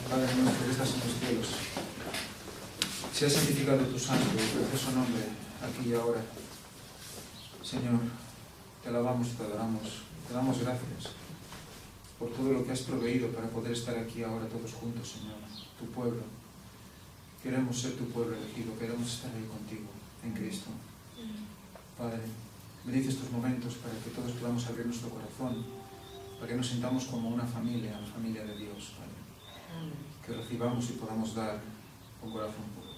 Padre nuestro que estás en los cielos, sea santificado tu santo y precioso nombre, aquí y ahora. Señor, te alabamos, te adoramos, te damos gracias por todo lo que has proveído para poder estar aquí ahora todos juntos, Señor, tu pueblo. Queremos ser tu pueblo elegido, queremos estar ahí contigo, en Cristo. Padre, bendice estos momentos para que todos podamos abrir nuestro corazón, para que nos sintamos como una familia, la familia de Dios, Padre. Que recibamos y podamos dar con corazón puro.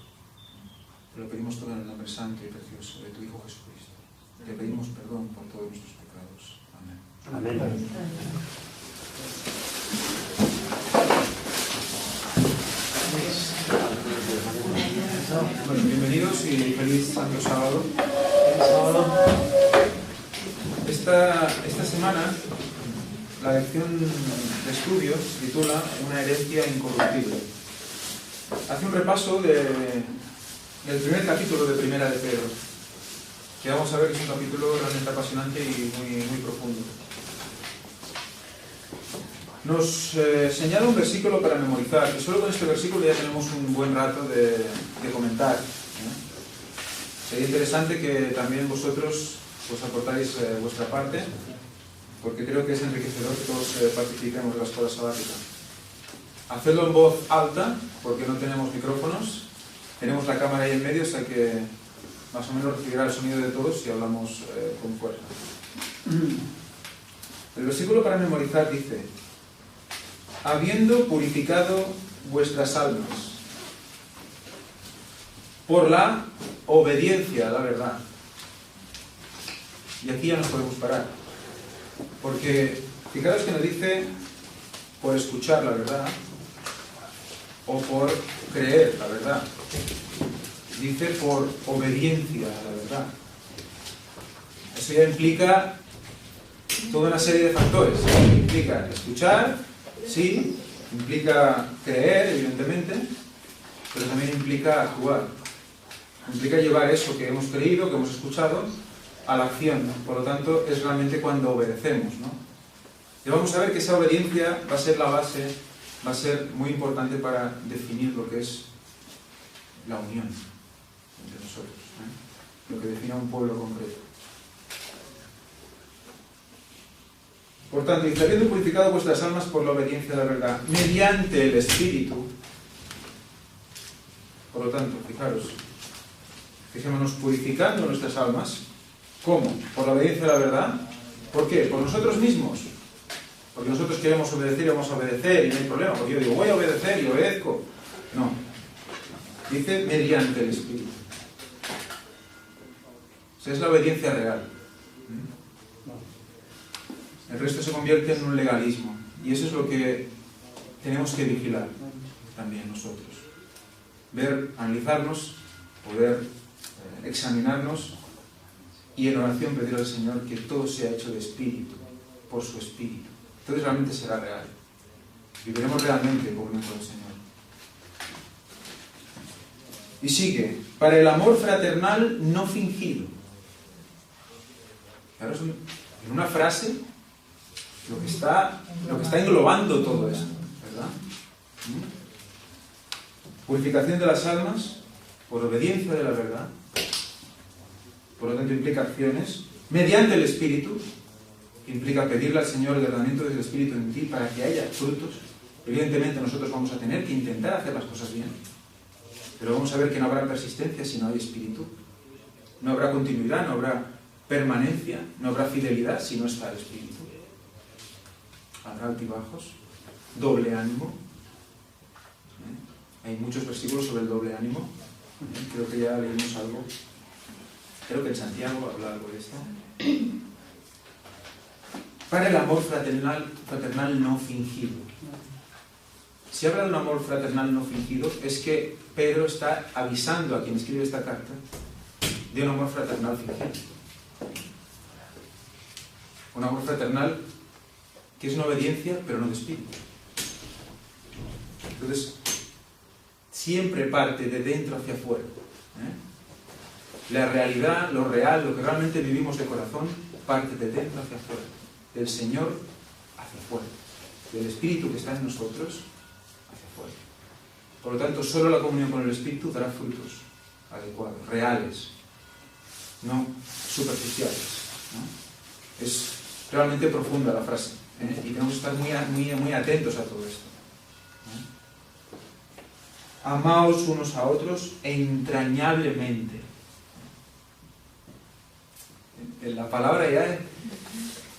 Te lo pedimos todo en el nombre santo y precioso de tu Hijo Jesucristo. Te pedimos perdón por todos nuestros pecados. Amén. Amén. Bueno, bienvenidos y feliz Santo Sábado. Esta semana la lección de estudio se titula Una herencia incorruptible. Hace un repaso del primer capítulo de Primera de Pedro, que vamos a ver que es un capítulo realmente apasionante y muy profundo. Nos señala un versículo para memorizar, y solo con este versículo ya tenemos un buen rato de comentar. Sería interesante que también vosotros pues aportáis vuestra parte, porque creo que es enriquecedor que todos participemos de la escuela sabática. Hacedlo en voz alta, porque no tenemos micrófonos. Tenemos la cámara ahí en medio, o sea que más o menos recibirá el sonido de todos si hablamos con fuerza. El versículo para memorizar dice: habiendo purificado vuestras almas por la obediencia a la verdad. Y aquí ya nos podemos parar, porque fijaros que nos dice por escuchar la verdad o por creer la verdad. Dice por obediencia a la verdad. Eso ya implica toda una serie de factores. Implica escuchar, sí, implica creer, evidentemente, pero también implica actuar. Implica llevar eso que hemos creído, que hemos escuchado, a la acción. Por lo tanto, es realmente cuando obedecemos, ¿no? Y vamos a ver que esa obediencia va a ser la base, va a ser muy importante para definir lo que es la unión entre nosotros, ¿eh? Lo que define a un pueblo concreto. Por tanto, dice, habiendo purificado vuestras almas por la obediencia a la verdad, mediante el Espíritu. Por lo tanto, fijémonos, purificando nuestras almas. ¿Cómo? Por la obediencia a la verdad. ¿Por qué? Por nosotros mismos. Porque nosotros queremos obedecer y vamos a obedecer y no hay problema. Porque yo digo, voy a obedecer y obedezco. No. Dice, mediante el Espíritu. O sea, es la obediencia real. El resto se convierte en un legalismo. Y eso es lo que tenemos que vigilar también nosotros. Ver, analizarnos, poder examinarnos y en oración pedir al Señor que todo sea hecho de espíritu, por su espíritu. Entonces realmente será real. Viviremos realmente por nuestro Señor. Y sigue, para el amor fraternal no fingido. Claro, es en una frase lo que está englobando todo esto, ¿verdad? Purificación de las almas por obediencia de la verdad. Por lo tanto implica acciones mediante el Espíritu. Implica pedirle al Señor el derramamiento del Espíritu en ti para que haya frutos. Evidentemente nosotros vamos a tener que intentar hacer las cosas bien, pero vamos a ver que no habrá persistencia si no hay Espíritu. No habrá continuidad, no habrá permanencia, no habrá fidelidad si no está el Espíritu. Habrá altibajos, doble ánimo. Hay muchos versículos sobre el doble ánimo. Creo que ya leímos algo. Creo que en Santiago habla algo de esto. Para el amor fraternal no fingido. Si habla de un amor fraternal no fingido, es que Pedro está avisando a quien escribe esta carta de un amor fraternal fingido. Un amor fraternal que es una obediencia, pero no de espíritu. Entonces, siempre parte de dentro hacia afuera. La realidad, lo real, lo que realmente vivimos de corazón, parte de dentro hacia afuera. Del Señor hacia afuera. Del Espíritu que está en nosotros hacia afuera. Por lo tanto, solo la comunión con el Espíritu dará frutos adecuados, reales, no superficiales, ¿no? Es realmente profunda la frase, ¿eh? Y tenemos que estar muy atentos a todo esto, ¿no? Amaos unos a otros entrañablemente. En la palabra ya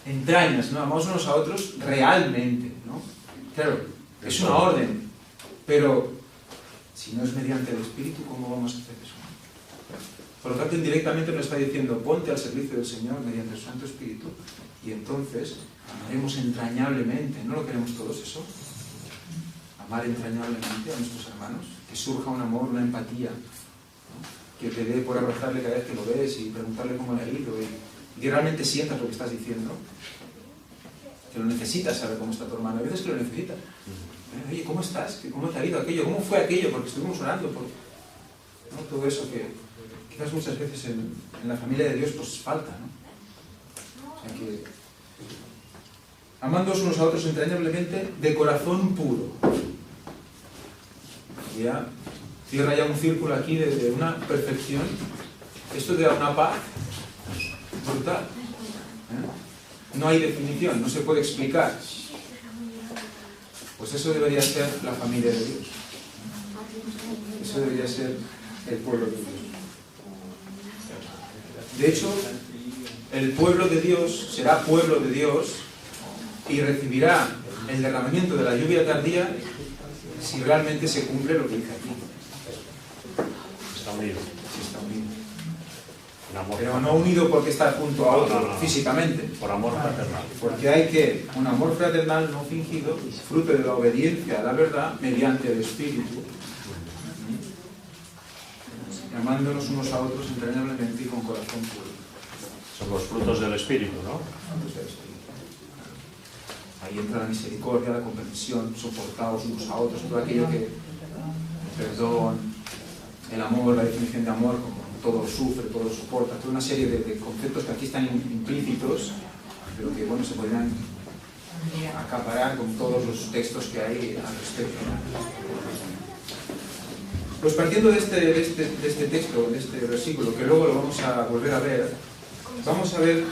entrañas, ¿no? Amaos unos a otros realmente, ¿no? Claro, es una orden, pero si no es mediante el Espíritu, ¿cómo vamos a hacer eso? Por lo tanto, indirectamente nos está diciendo, ponte al servicio del Señor mediante el Santo Espíritu, y entonces amaremos entrañablemente. ¿No lo queremos todos eso? Amar entrañablemente a nuestros hermanos, que surja un amor, una empatía, ¿no? Que te dé por abrazarle cada vez que lo ves y preguntarle cómo le ha ido, y que realmente sientas lo que estás diciendo, que lo necesitas saber cómo está tu hermano. A veces que lo necesitas. Oye, ¿cómo estás? ¿Cómo te ha ido aquello? ¿Cómo fue aquello? Porque estuvimos orando por, ¿no? Todo eso que quizás muchas veces en la familia de Dios pues falta, ¿no? O sea que, amándoos unos a otros entrañablemente de corazón puro. Y ya cierra ya un círculo aquí de una perfección. Esto te da una paz brutal, ¿eh? No hay definición, no se puede explicar. Pues eso debería ser la familia de Dios. Eso debería ser el pueblo de Dios. De hecho, el pueblo de Dios será pueblo de Dios y recibirá el derramamiento de la lluvia tardía si realmente se cumple lo que dice aquí. Está unido. Si está unido. Amor, pero no unido porque está junto a otro físicamente. Por amor fraternal. Porque hay que un amor fraternal no fingido, fruto de la obediencia a la verdad, mediante el Espíritu, amándonos unos a otros entrañablemente y con corazón puro. Son los frutos del Espíritu, ¿no? Frutos del Espíritu. Ahí entra la misericordia, la comprensión, soportados unos a otros, todo aquello que, el perdón, el amor, la definición de amor, como todo lo sufre, todo lo soporta, toda una serie de conceptos que aquí están implícitos, pero que bueno, se podrían acaparar con todos los textos que hay al respecto. Pues partiendo de este texto, de este versículo, que luego lo vamos a volver a ver, vamos a ver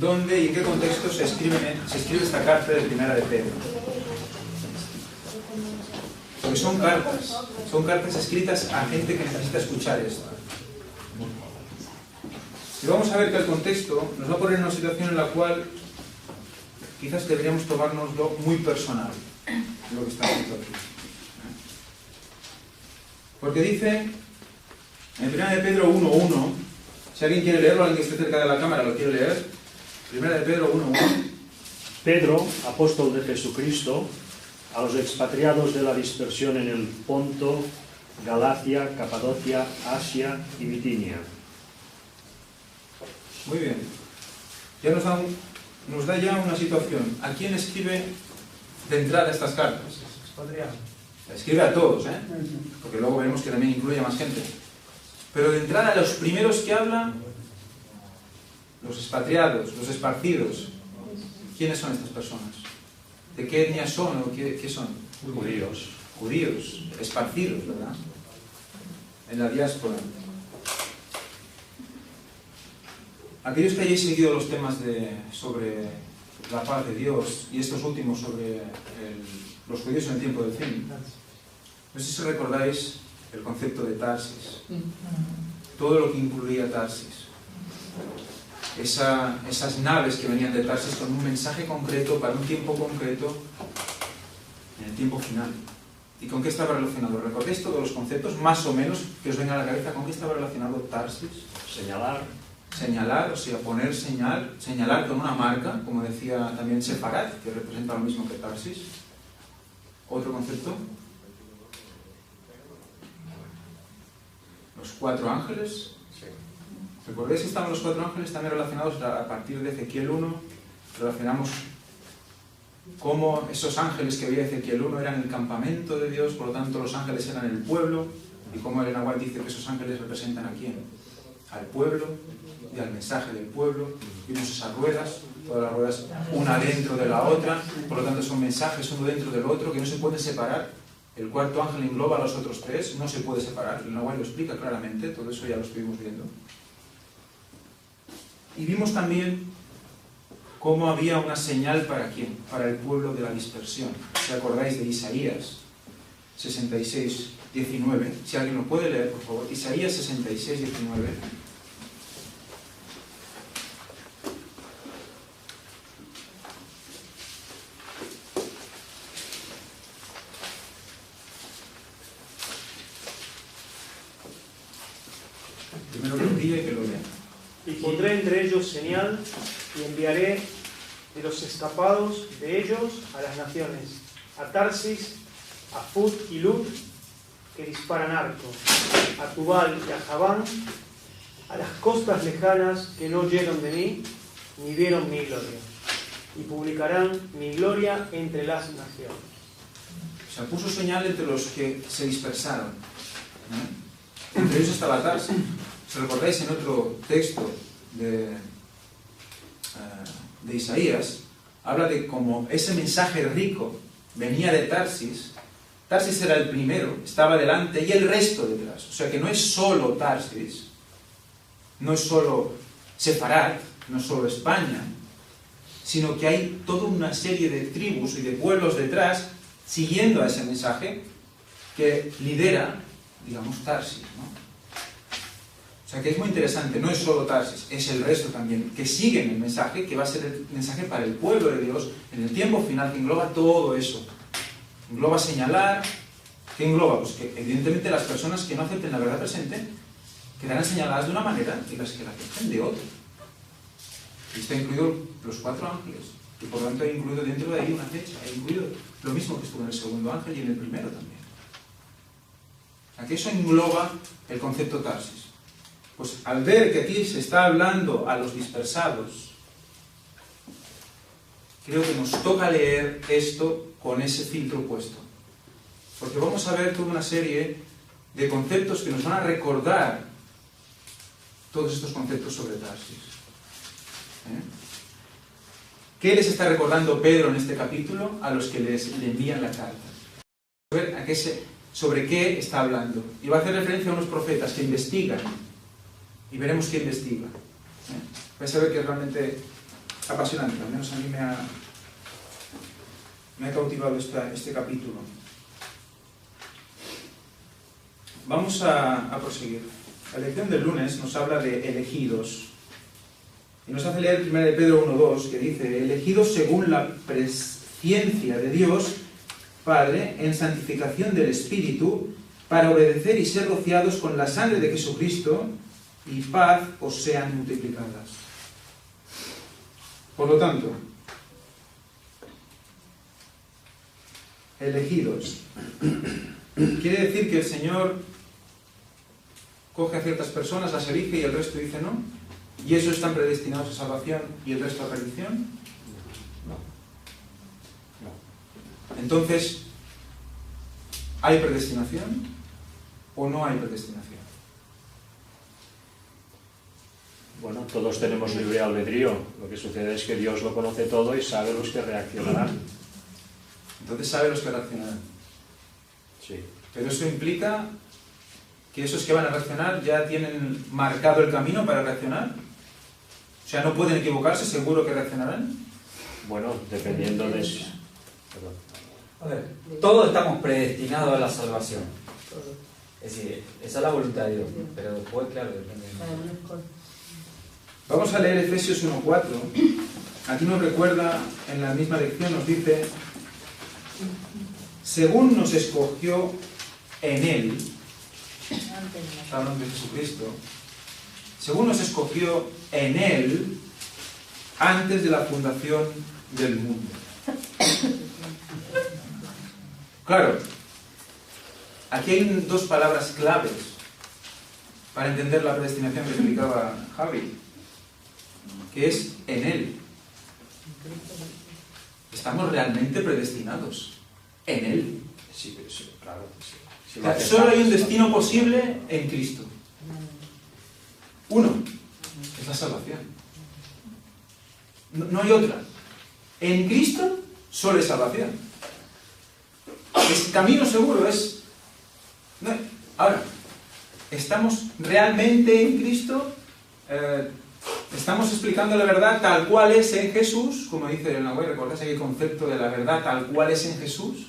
dónde y en qué contexto se escribe esta carta de Primera de Pedro. Porque son cartas escritas a gente que necesita escuchar esto. Y vamos a ver que el contexto nos va a poner en una situación en la cual quizás deberíamos tomárnoslo muy personal, lo que está escrito aquí. Porque dice, en 1 de Pedro 1.1, si alguien quiere leerlo, alguien que esté cerca de la cámara lo quiere leer, 1 de Pedro 1.1. Pedro, apóstol de Jesucristo, a los expatriados de la dispersión en el Ponto, Galacia, Capadocia, Asia y Bitinia. Muy bien. Ya nos da ya una situación. ¿A quién escribe de entrada estas cartas? Escribe a todos, ¿eh? Porque luego veremos que también incluye a más gente. Pero de entrada, los primeros que hablan, los expatriados, los esparcidos, ¿quiénes son estas personas? ¿De qué etnia son o qué son? Judíos. Judíos, esparcidos, ¿verdad? En la diáspora. Aquellos que hayáis seguido los temas sobre la paz de Dios y estos últimos sobre los judíos en el tiempo del fin, no sé si recordáis el concepto de Tarsis, todo lo que incluía Tarsis, esas naves que venían de Tarsis con un mensaje concreto para un tiempo concreto en el tiempo final. ¿Y con qué estaba relacionado? ¿Recordáis todos los conceptos más o menos que os vengan a la cabeza? ¿Con qué estaba relacionado Tarsis? Señalar, o sea, poner señalar con una marca, como decía también Separat, que representa lo mismo que Tarsis. ¿Otro concepto? Los 4 ángeles. ¿Recordáis que estaban los 4 ángeles también relacionados a partir de Ezequiel 1? Relacionamos cómo esos ángeles que veía Ezequiel 1 eran el campamento de Dios, por lo tanto los ángeles eran el pueblo, y cómo Elena White dice que esos ángeles representan a quién, al pueblo y al mensaje del pueblo. Vimos esas ruedas, todas las ruedas una dentro de la otra, por lo tanto son mensajes uno dentro del otro que no se pueden separar. El cuarto ángel engloba a los otros tres, no se puede separar. El Nahual lo explica claramente, todo eso ya lo estuvimos viendo. Y vimos también cómo había una señal para quién, para el pueblo de la dispersión. Si acordáis de Isaías 66, 19, si alguien lo puede leer, por favor, Isaías 66, 19. Primero que lo diga y que lo lea. Y pondré entre ellos señal y enviaré de los escapados de ellos a las naciones, a Tarsis, a Fut y Lut, que disparan arco, a Tubal y a Javán, a las costas lejanas que no oyeron de mí, ni vieron mi gloria, y publicarán mi gloria entre las naciones. O sea, puso señal entre los que se dispersaron, ¿no? Entre ellos estaba Tarsis. Si recordáis en otro texto de Isaías, habla de cómo ese mensaje rico venía de Tarsis. Tarsis era el primero, estaba delante y el resto detrás. O sea que no es solo Tarsis, no es solo Sefarad, no es solo España, sino que hay toda una serie de tribus y de pueblos detrás siguiendo a ese mensaje que lidera, digamos, Tarsis, ¿no? O sea que es muy interesante, no es solo Tarsis, es el resto también, que siguen el mensaje, que va a ser el mensaje para el pueblo de Dios en el tiempo final, que engloba todo eso. Engloba señalar, ¿qué engloba? Pues que evidentemente las personas que no acepten la verdad presente quedarán señaladas de una manera y las que la acepten de otra. Y está incluido los 4 ángeles, y por lo tanto hay incluido dentro de ahí una fecha, hay incluido lo mismo que estuvo en el segundo ángel y en el primero también. Aquí eso engloba el concepto Tarsis. Pues al ver que aquí se está hablando a los dispersados, creo que nos toca leer esto con ese filtro puesto. Porque vamos a ver toda una serie de conceptos que nos van a recordar todos estos conceptos sobre Tarsis. ¿Qué les está recordando Pedro en este capítulo a los que le envían la carta? A ver sobre qué está hablando. Y va a hacer referencia a unos profetas que investigan. Y veremos qué investiga. Vais a ver que es realmente apasionante. Al menos a mí me ha cautivado este capítulo. Vamos a proseguir. La lección del lunes nos habla de elegidos. Y nos hace leer 1 Pedro 1:2, que dice: elegidos según la presciencia de Dios, Padre, en santificación del Espíritu, para obedecer y ser rociados con la sangre de Jesucristo, y paz os sean multiplicadas. Por lo tanto, elegidos. Quiere decir que el Señor coge a ciertas personas, las elige y el resto dice no. ¿Y esos están predestinados a salvación y el resto a perdición? No. Entonces, ¿hay predestinación o no hay predestinación? Bueno, todos tenemos libre albedrío. Lo que sucede es que Dios lo conoce todo y sabe los que reaccionarán. Entonces sabe los que reaccionarán. Sí. Pero eso implica que esos que van a reaccionar ya tienen marcado el camino para reaccionar. O sea, no pueden equivocarse, seguro que reaccionarán. Bueno, dependiendo de eso. Perdón. A ver, todos estamos predestinados a la salvación. Es decir, esa es la voluntad de Dios. Pero después, claro, depende de... Vamos a leer Efesios 1:4. Aquí nos recuerda, en la misma lección nos dice: según nos escogió en Él, está hablando de Jesucristo, según nos escogió en Él antes de la fundación del mundo. Claro, aquí hay 2 palabras claves para entender la predestinación que explicaba Javi, que es en Él. Estamos realmente predestinados en Él. Sí, claro. Sí. O sea, solo hay un destino posible en Cristo. Uno, es la salvación. No hay otra. En Cristo solo hay salvación. Es camino seguro, es... No. Ahora, ¿estamos realmente en Cristo? ¿Estamos explicando la verdad tal cual es en Jesús? Como dice el Nahuel, ¿recordáis aquel concepto de la verdad tal cual es en Jesús?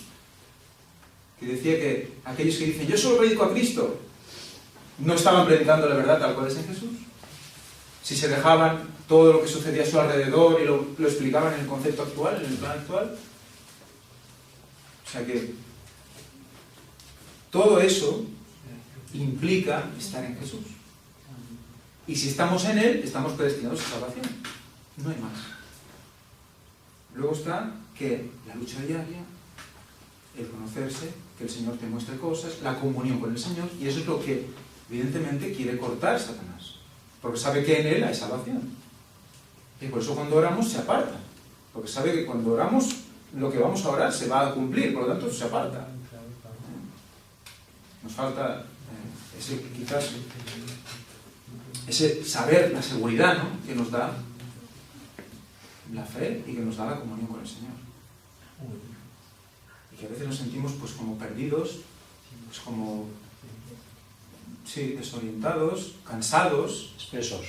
Que decía que aquellos que dicen, yo solo predico a Cristo, no estaban predicando la verdad tal cual es en Jesús. Si se dejaban todo lo que sucedía a su alrededor y lo explicaban en el concepto actual, en el plan actual. O sea que todo eso implica estar en Jesús. Y si estamos en Él, estamos predestinados a salvación. No hay más. Luego está que la lucha diaria, el conocerse, que el Señor te muestre cosas, la comunión con el Señor, y eso es lo que evidentemente quiere cortar Satanás. Porque sabe que en Él hay salvación. Y por eso cuando oramos se aparta. Porque sabe que cuando oramos, lo que vamos a orar se va a cumplir, por lo tanto se aparta. Nos falta ese saber, la seguridad, ¿no?, que nos da la fe y que nos da la comunión con el Señor. Y que a veces nos sentimos pues como perdidos, pues como desorientados, cansados, espesos.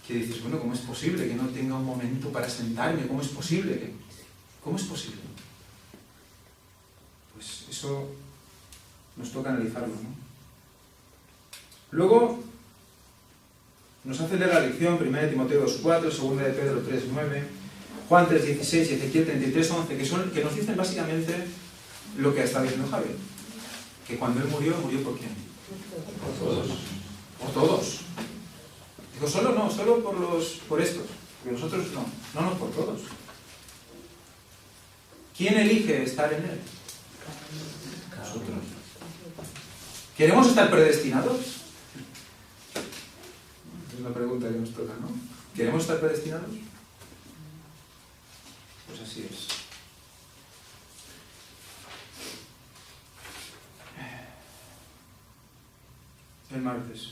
Que dices, bueno, ¿cómo es posible que no tenga un momento para sentarme? ¿Cómo es posible? ¿Cómo es posible? Pues eso nos toca analizarlo, ¿no? Luego nos hace leer la lección 1 Timoteo 2:4, 2 de Pedro 3:9, Juan 3:16 y Ezequiel 33:11, que nos dicen básicamente lo que está diciendo Javier. Que cuando él murió, ¿murió por quién? Por todos. Por todos. Digo, solo por estos. Porque nosotros no por todos. ¿Quién elige estar en él? Nosotros. ¿Queremos estar predestinados? Es una pregunta que nos toca, ¿no? ¿Queremos estar predestinados? Pues así es. El martes.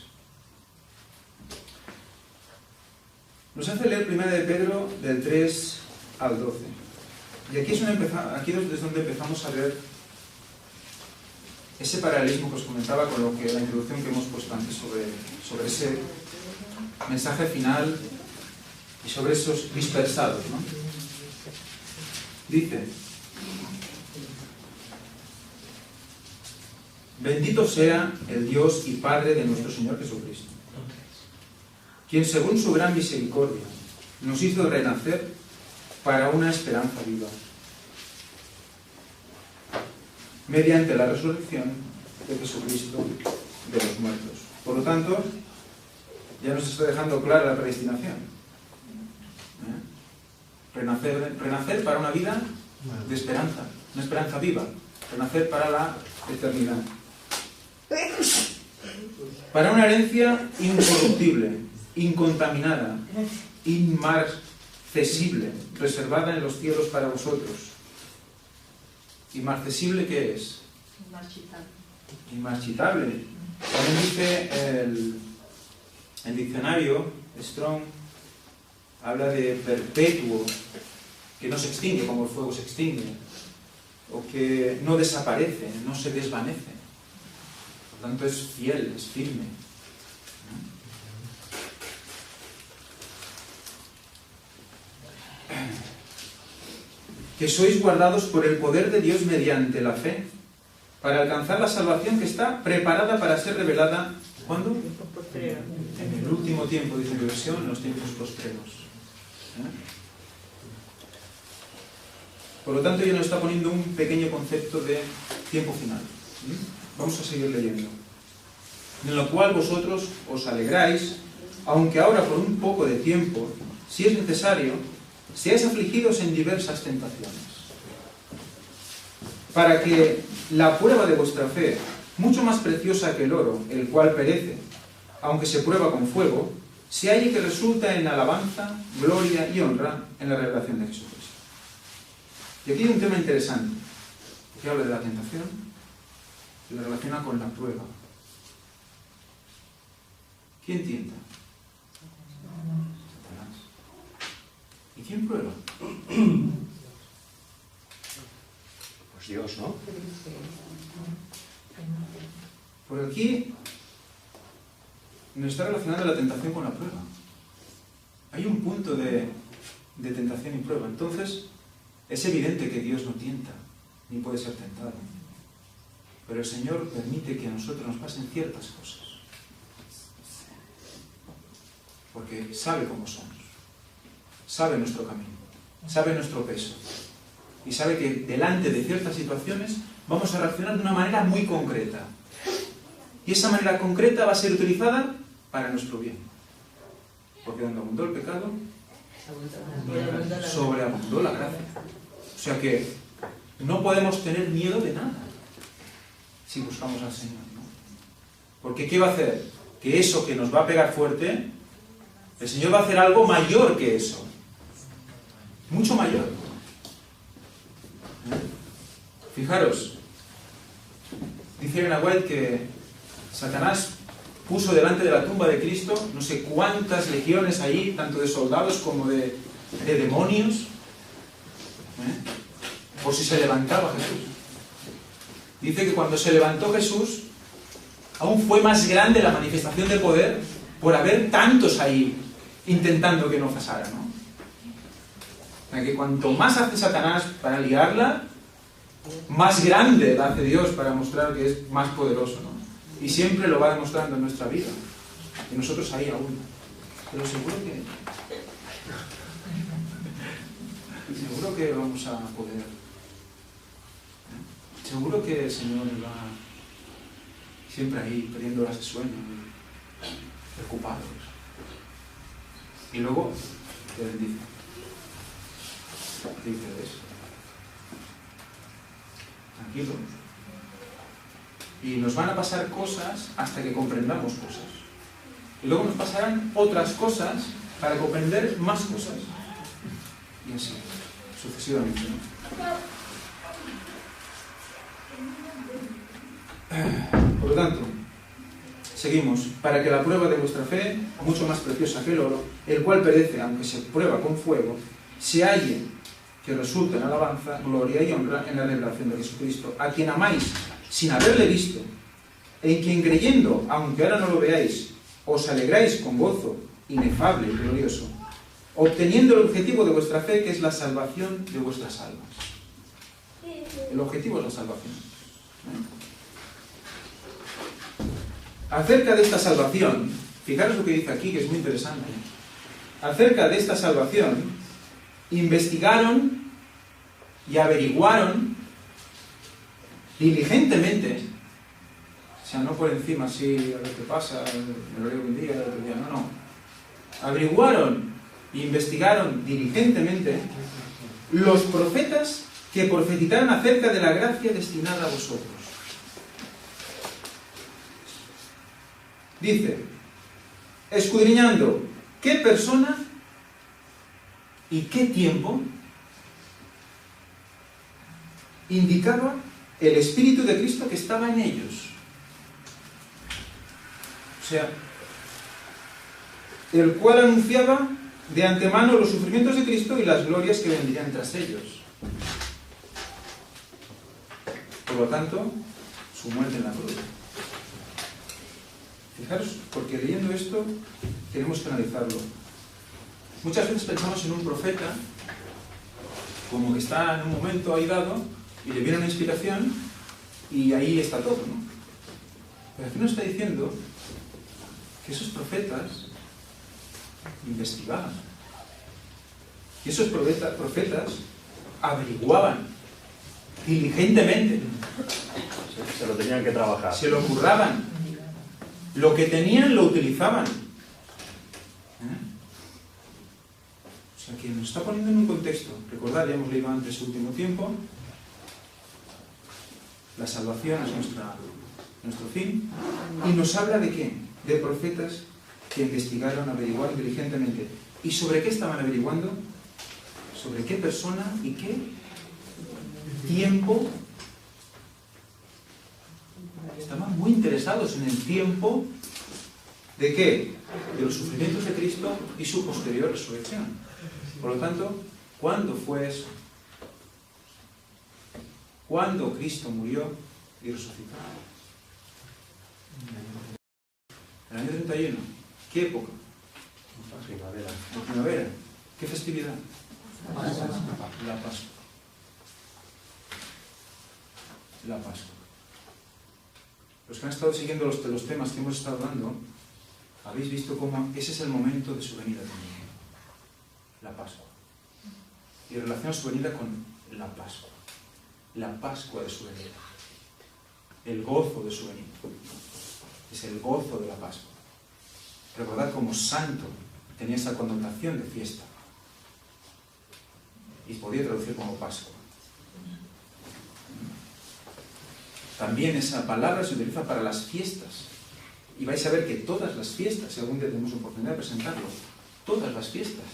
Nos hace leer 1 de Pedro del 3 al 12. Y aquí es donde empezamos a ver ese paralelismo que os comentaba con la introducción que hemos puesto antes sobre ese mensaje final y sobre esos dispersados, ¿no? Dice: bendito sea el Dios y Padre de nuestro Señor Jesucristo, quien según su gran misericordia nos hizo renacer para una esperanza viva, mediante la resurrección de Jesucristo de los muertos. Por lo tanto, ya nos está dejando clara la predestinación. Renacer para una vida de esperanza, una esperanza viva, renacer para la eternidad. Para una herencia incorruptible, incontaminada, inmarcesible, reservada en los cielos para vosotros. ¿Inmarcesible qué es? Inmarchitable. También dice el diccionario Strong, habla de perpetuo, que no se extingue como el fuego se extingue, o que no desaparece, no se desvanece. Por tanto es fiel, es firme. Que sois guardados por el poder de Dios mediante la fe, para alcanzar la salvación que está preparada para ser revelada, ¿cuándo? En el último tiempo, dice mi versión, en los tiempos postreros. Por lo tanto, ya nos está poniendo un pequeño concepto de tiempo final. Vamos a seguir leyendo. En lo cual vosotros os alegráis, aunque ahora por un poco de tiempo, si es necesario, seáis afligidos en diversas tentaciones, para que la prueba de vuestra fe, mucho más preciosa que el oro, el cual perece, aunque se prueba con fuego, se halle que resulta en alabanza, gloria y honra en la revelación de Jesucristo. Y aquí hay un tema interesante, que habla de la tentación y lo relaciona con la prueba. ¿Quién tienta? ¿Y quién prueba? Pues Dios, ¿no? Por aquí nos está relacionando la tentación con la prueba. Hay un punto de tentación y prueba. Entonces, es evidente que Dios no tienta, ni puede ser tentado. Pero el Señor permite que a nosotros nos pasen ciertas cosas. Porque sabe cómo somos. Sabe nuestro camino. Sabe nuestro peso. Y sabe que delante de ciertas situaciones vamos a reaccionar de una manera muy concreta. Y esa manera concreta va a ser utilizada para nuestro bien. Porque donde abundó el pecado, sobreabundó la gracia. O sea que no podemos tener miedo de nada si buscamos al Señor, ¿no? Porque ¿qué va a hacer? Que eso que nos va a pegar fuerte, el Señor va a hacer algo mayor que eso. Mucho mayor. Fijaros, dice Elena White que Satanás puso delante de la tumba de Cristo no sé cuántas legiones allí, tanto de soldados como de demonios, por si se levantaba Jesús. Dice que cuando se levantó Jesús, aún fue más grande la manifestación de poder por haber tantos ahí intentando que no pasara, ¿no? O sea, que cuanto más hace Satanás para liarla, más grande la hace Dios para mostrar que es más poderoso, ¿no? Y siempre lo va demostrando en nuestra vida. Y nosotros ahí aún. Pero seguro que vamos a poder. Seguro que el Señor va siempre ahí, perdiendo horas de sueño, preocupados. Y luego te bendice. Dice eso. Tranquilo. Y nos van a pasar cosas hasta que comprendamos cosas. Y luego nos pasarán otras cosas para comprender más cosas. Y así, sucesivamente, ¿no? Por lo tanto, seguimos. Para que la prueba de vuestra fe, mucho más preciosa que el oro, el cual perece, aunque se prueba con fuego, se halle que resulta en alabanza, gloria y honra en la revelación de Jesucristo, a quien amáis sin haberle visto, en quien creyendo, aunque ahora no lo veáis, os alegráis con gozo inefable y glorioso, obteniendo el objetivo de vuestra fe, que es la salvación de vuestras almas. El objetivo es la salvación. Acerca de esta salvación, fijaros lo que dice aquí, que es muy interesante. Acerca de esta salvación, investigaron y averiguaron diligentemente, o sea, no por encima así, a ver qué pasa, me lo leo un día, el otro día, no. Averiguaron e investigaron diligentemente los profetas que profetizaron acerca de la gracia destinada a vosotros. Dice, escudriñando qué persona y qué tiempo indicaba el Espíritu de Cristo que estaba en ellos. O sea, el cual anunciaba de antemano los sufrimientos de Cristo y las glorias que vendrían tras ellos. Por lo tanto, su muerte en la cruz. Fijaros, porque leyendo esto tenemos que analizarlo. Muchas veces pensamos en un profeta como que está en un momento ahí dado y le viene una inspiración y ahí está todo, ¿no? Pero aquí nos está diciendo que esos profetas investigaban. Y esos profetas averiguaban diligentemente. Se lo tenían que trabajar. Se lo curraban. Lo que tenían lo utilizaban. O sea que nos está poniendo en un contexto. Recordad, ya hemos leído antes su último tiempo. La salvación es nuestro fin. Y nos habla de qué? De profetas que investigaron, averiguaron diligentemente. ¿Y sobre qué estaban averiguando? ¿Sobre qué persona y qué tiempo? Estaban muy interesados en el tiempo ¿de qué? De los sufrimientos de Cristo y su posterior resurrección. Por lo tanto, ¿cuándo fue eso? ¿Cuándo Cristo murió y resucitó? El año 31. ¿Qué época? La primavera. ¿Qué festividad? La Pascua. La Pascua. Los que han estado siguiendo los temas que hemos estado dando, habéis visto cómo ese es el momento de su venida también. La Pascua. Y relaciona su venida con la Pascua. La Pascua de su venida. El gozo de su venida. Es el gozo de la Pascua. Recordad como santo tenía esa connotación de fiesta. Y podía traducir como Pascua. También esa palabra se utiliza para las fiestas. Y vais a ver que todas las fiestas, si algún día tenemos oportunidad de presentarlo, todas las fiestas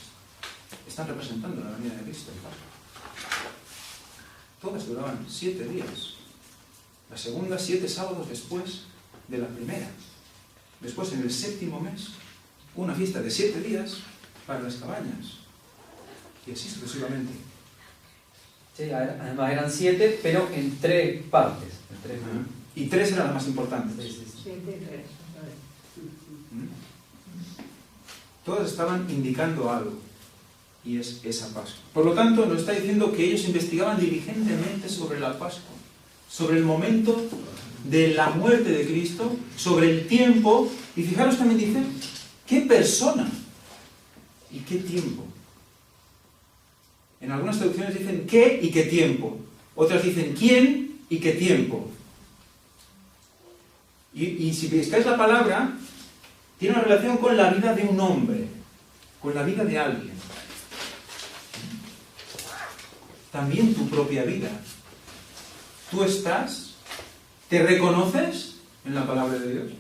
están representando la venida de Cristo en Pascua. Todas duraban 7 días. La segunda, 7 sábados después de la primera. Después, en el 7º mes, una fiesta de 7 días para las cabañas. Y así sucesivamente. Sí, además eran 7, pero en 3 partes. En 3. Y 3 eran las más importantes. Sí, sí, sí. Todas estaban indicando algo. Y es esa Pascua. Por lo tanto, nos está diciendo que ellos investigaban diligentemente sobre la Pascua. Sobre el momento de la muerte de Cristo, sobre el tiempo. Y fijaros también dice, ¿qué persona? ¿Y qué tiempo? En algunas traducciones dicen qué y qué tiempo. Otras dicen quién y qué tiempo. Y si buscáis la palabra, tiene una relación con la vida de un hombre, con la vida de alguien. También tu propia vida. ¿Tú estás? ¿Te reconoces en la palabra de Dios?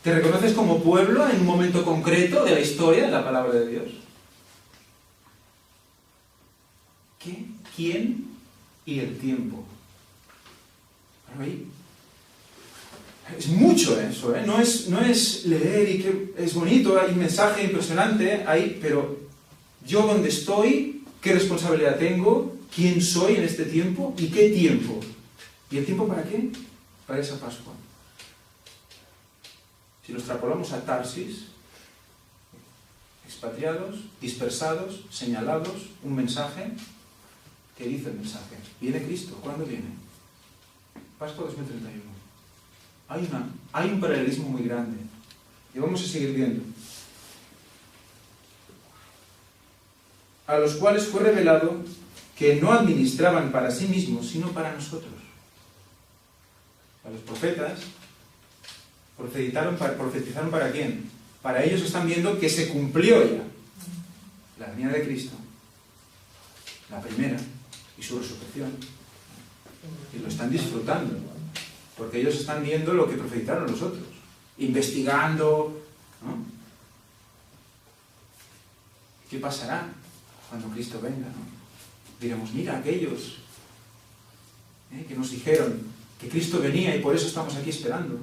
¿Te reconoces como pueblo en un momento concreto de la historia de la palabra de Dios? ¿Qué? ¿Quién? Y el tiempo. Ahí. Es mucho eso, ¿eh? No es leer y que es bonito, hay un mensaje impresionante ahí, pero yo dónde estoy, qué responsabilidad tengo, quién soy en este tiempo y qué tiempo. ¿Y el tiempo para qué? Para esa Pascua. Si lo extrapolamos a Tarsis, expatriados, dispersados, señalados, un mensaje. ¿Qué dice el mensaje? ¿Viene Cristo? ¿Cuándo viene? Pascua 2031. Hay un paralelismo muy grande. Y vamos a seguir viendo. A los cuales fue revelado que no administraban para sí mismos, sino para nosotros. A los profetas profetizaron para quién? Para ellos están viendo que se cumplió ya la venida de Cristo, la primera, y su resurrección. Y lo están disfrutando, porque ellos están viendo lo que profetizaron los otros, investigando, ¿no? ¿Qué pasará cuando Cristo venga, ¿no? Diremos, mira aquellos que nos dijeron que Cristo venía y por eso estamos aquí esperando.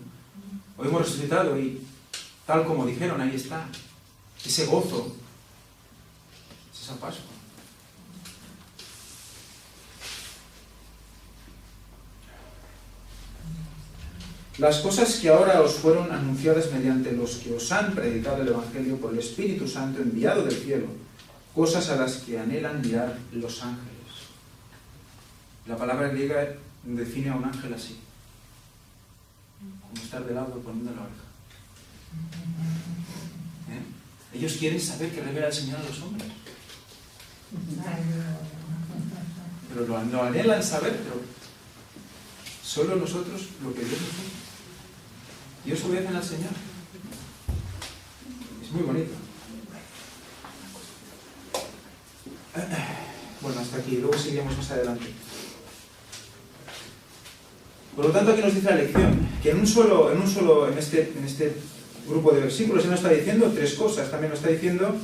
Hoy hemos resucitado y tal como dijeron, ahí está. Ese gozo, es esa Pascua. Las cosas que ahora os fueron anunciadas mediante los que os han predicado el Evangelio por el Espíritu Santo enviado del cielo, cosas a las que anhelan mirar los ángeles. La palabra griega define a un ángel así, como estar de lado poniendo la oreja. Ellos quieren saber qué revela el Señor a los hombres. Pero lo anhelan saber, pero solo nosotros lo que Dios nos dice. Dios obedece al Señor. Es muy bonito. Bueno, hasta aquí, luego seguiremos más adelante. Por lo tanto, aquí nos dice la lección, que en este grupo de versículos se nos está diciendo 3 cosas. También nos está diciendo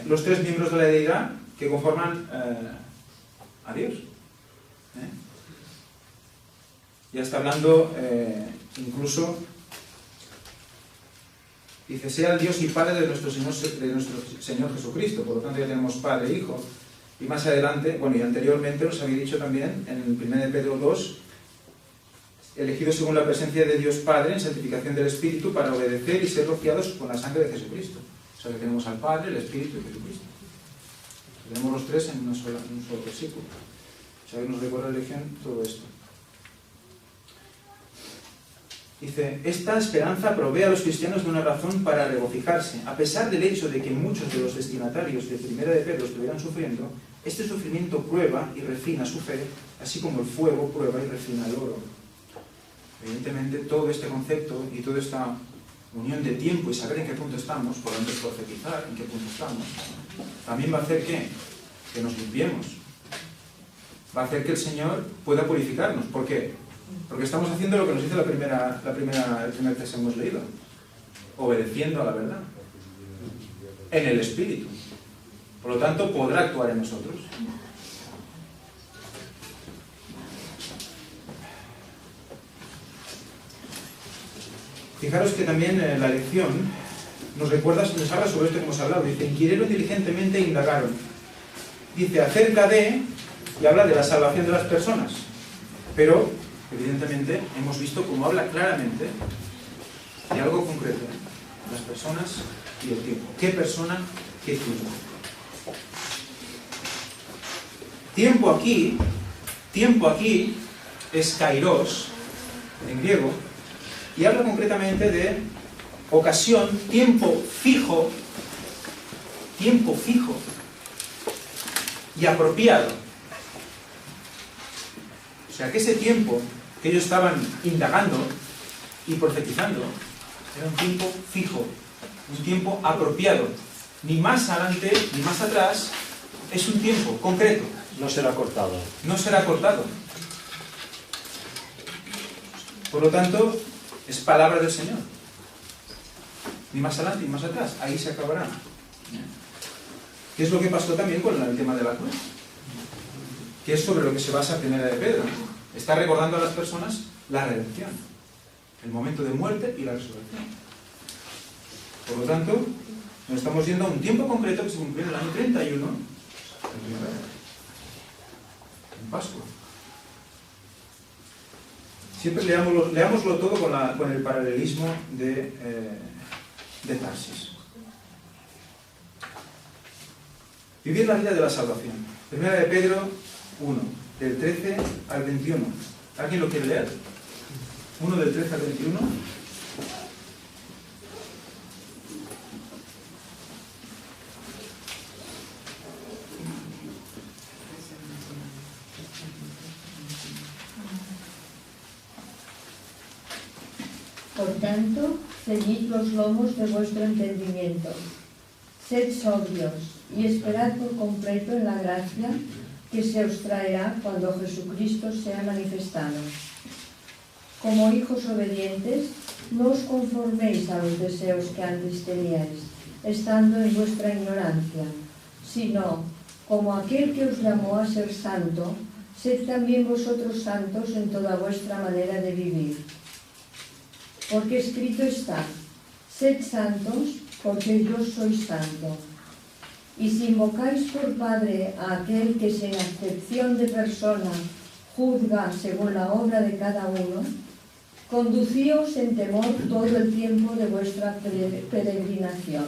los 3 miembros de la deidad que conforman a Dios. Ya está hablando incluso Dice, sea el Dios y Padre de nuestro Señor Jesucristo. Por lo tanto ya tenemos Padre e Hijo. Y más adelante, bueno, y anteriormente nos había dicho también en 1 Pedro 2, elegidos según la presencia de Dios Padre en santificación del Espíritu para obedecer y ser rociados con la sangre de Jesucristo. O sea que tenemos al Padre, el Espíritu y Jesucristo. Tenemos los tres en un solo versículo. O sea que nos recuerda la elección todo esto. Dice, esta esperanza provee a los cristianos de una razón para regocijarse. A pesar del hecho de que muchos de los destinatarios de 1 de Pedro estuvieran sufriendo, este sufrimiento prueba y refina su fe, así como el fuego prueba y refina el oro. Evidentemente, todo este concepto y toda esta unión de tiempo y saber en qué punto estamos, por donde profetizar en qué punto estamos, también va a hacer que nos limpiemos. Va a hacer que el Señor pueda purificarnos. ¿Por qué? Porque estamos haciendo lo que nos dice el primer texto que hemos leído, obedeciendo a la verdad, en el Espíritu. Por lo tanto, podrá actuar en nosotros. Fijaros que también la lección nos recuerda, nos habla sobre esto que hemos hablado. Dice, inquirieron diligentemente e indagaron. Dice, acerca de, y habla de la salvación de las personas. Pero, evidentemente, hemos visto cómo habla claramente de algo concreto. Las personas y el tiempo. ¿Qué persona, qué tiempo? Tiempo aquí es kairos, en griego, y habla concretamente de ocasión, tiempo fijo y apropiado. O sea que ese tiempo que ellos estaban indagando y profetizando era un tiempo fijo, un tiempo apropiado. Ni más adelante ni más atrás, es un tiempo concreto. No será cortado. No será cortado. Por lo tanto, es palabra del Señor. Ni más adelante ni más atrás. Ahí se acabará. ¿Qué es lo que pasó también con el tema de la cruz? Que es sobre lo que se basa Primera de Pedro. Está recordando a las personas la redención. El momento de muerte y la resurrección. Por lo tanto, nos estamos yendo a un tiempo concreto que se cumplió en el año 31 en Pascua. Siempre leámoslo todo con el paralelismo de Tarsis. Vivir la vida de la salvación. Primera de Pedro 1, del 13 al 21. ¿Alguien lo quiere leer? 1 del 13 al 21. Por tanto, ceñid los lomos de vuestro entendimiento. Sed sobrios y esperad por completo en la gracia que se os traerá cuando Jesucristo sea manifestado. Como hijos obedientes, no os conforméis a los deseos que antes teníais, estando en vuestra ignorancia, sino, como aquel que os llamó a ser santo, sed también vosotros santos en toda vuestra manera de vivir. Porque escrito está, sed santos, porque yo soy santo. Y si invocáis por Padre a aquel que sin acepción de persona juzga según la obra de cada uno, conducíos en temor todo el tiempo de vuestra peregrinación,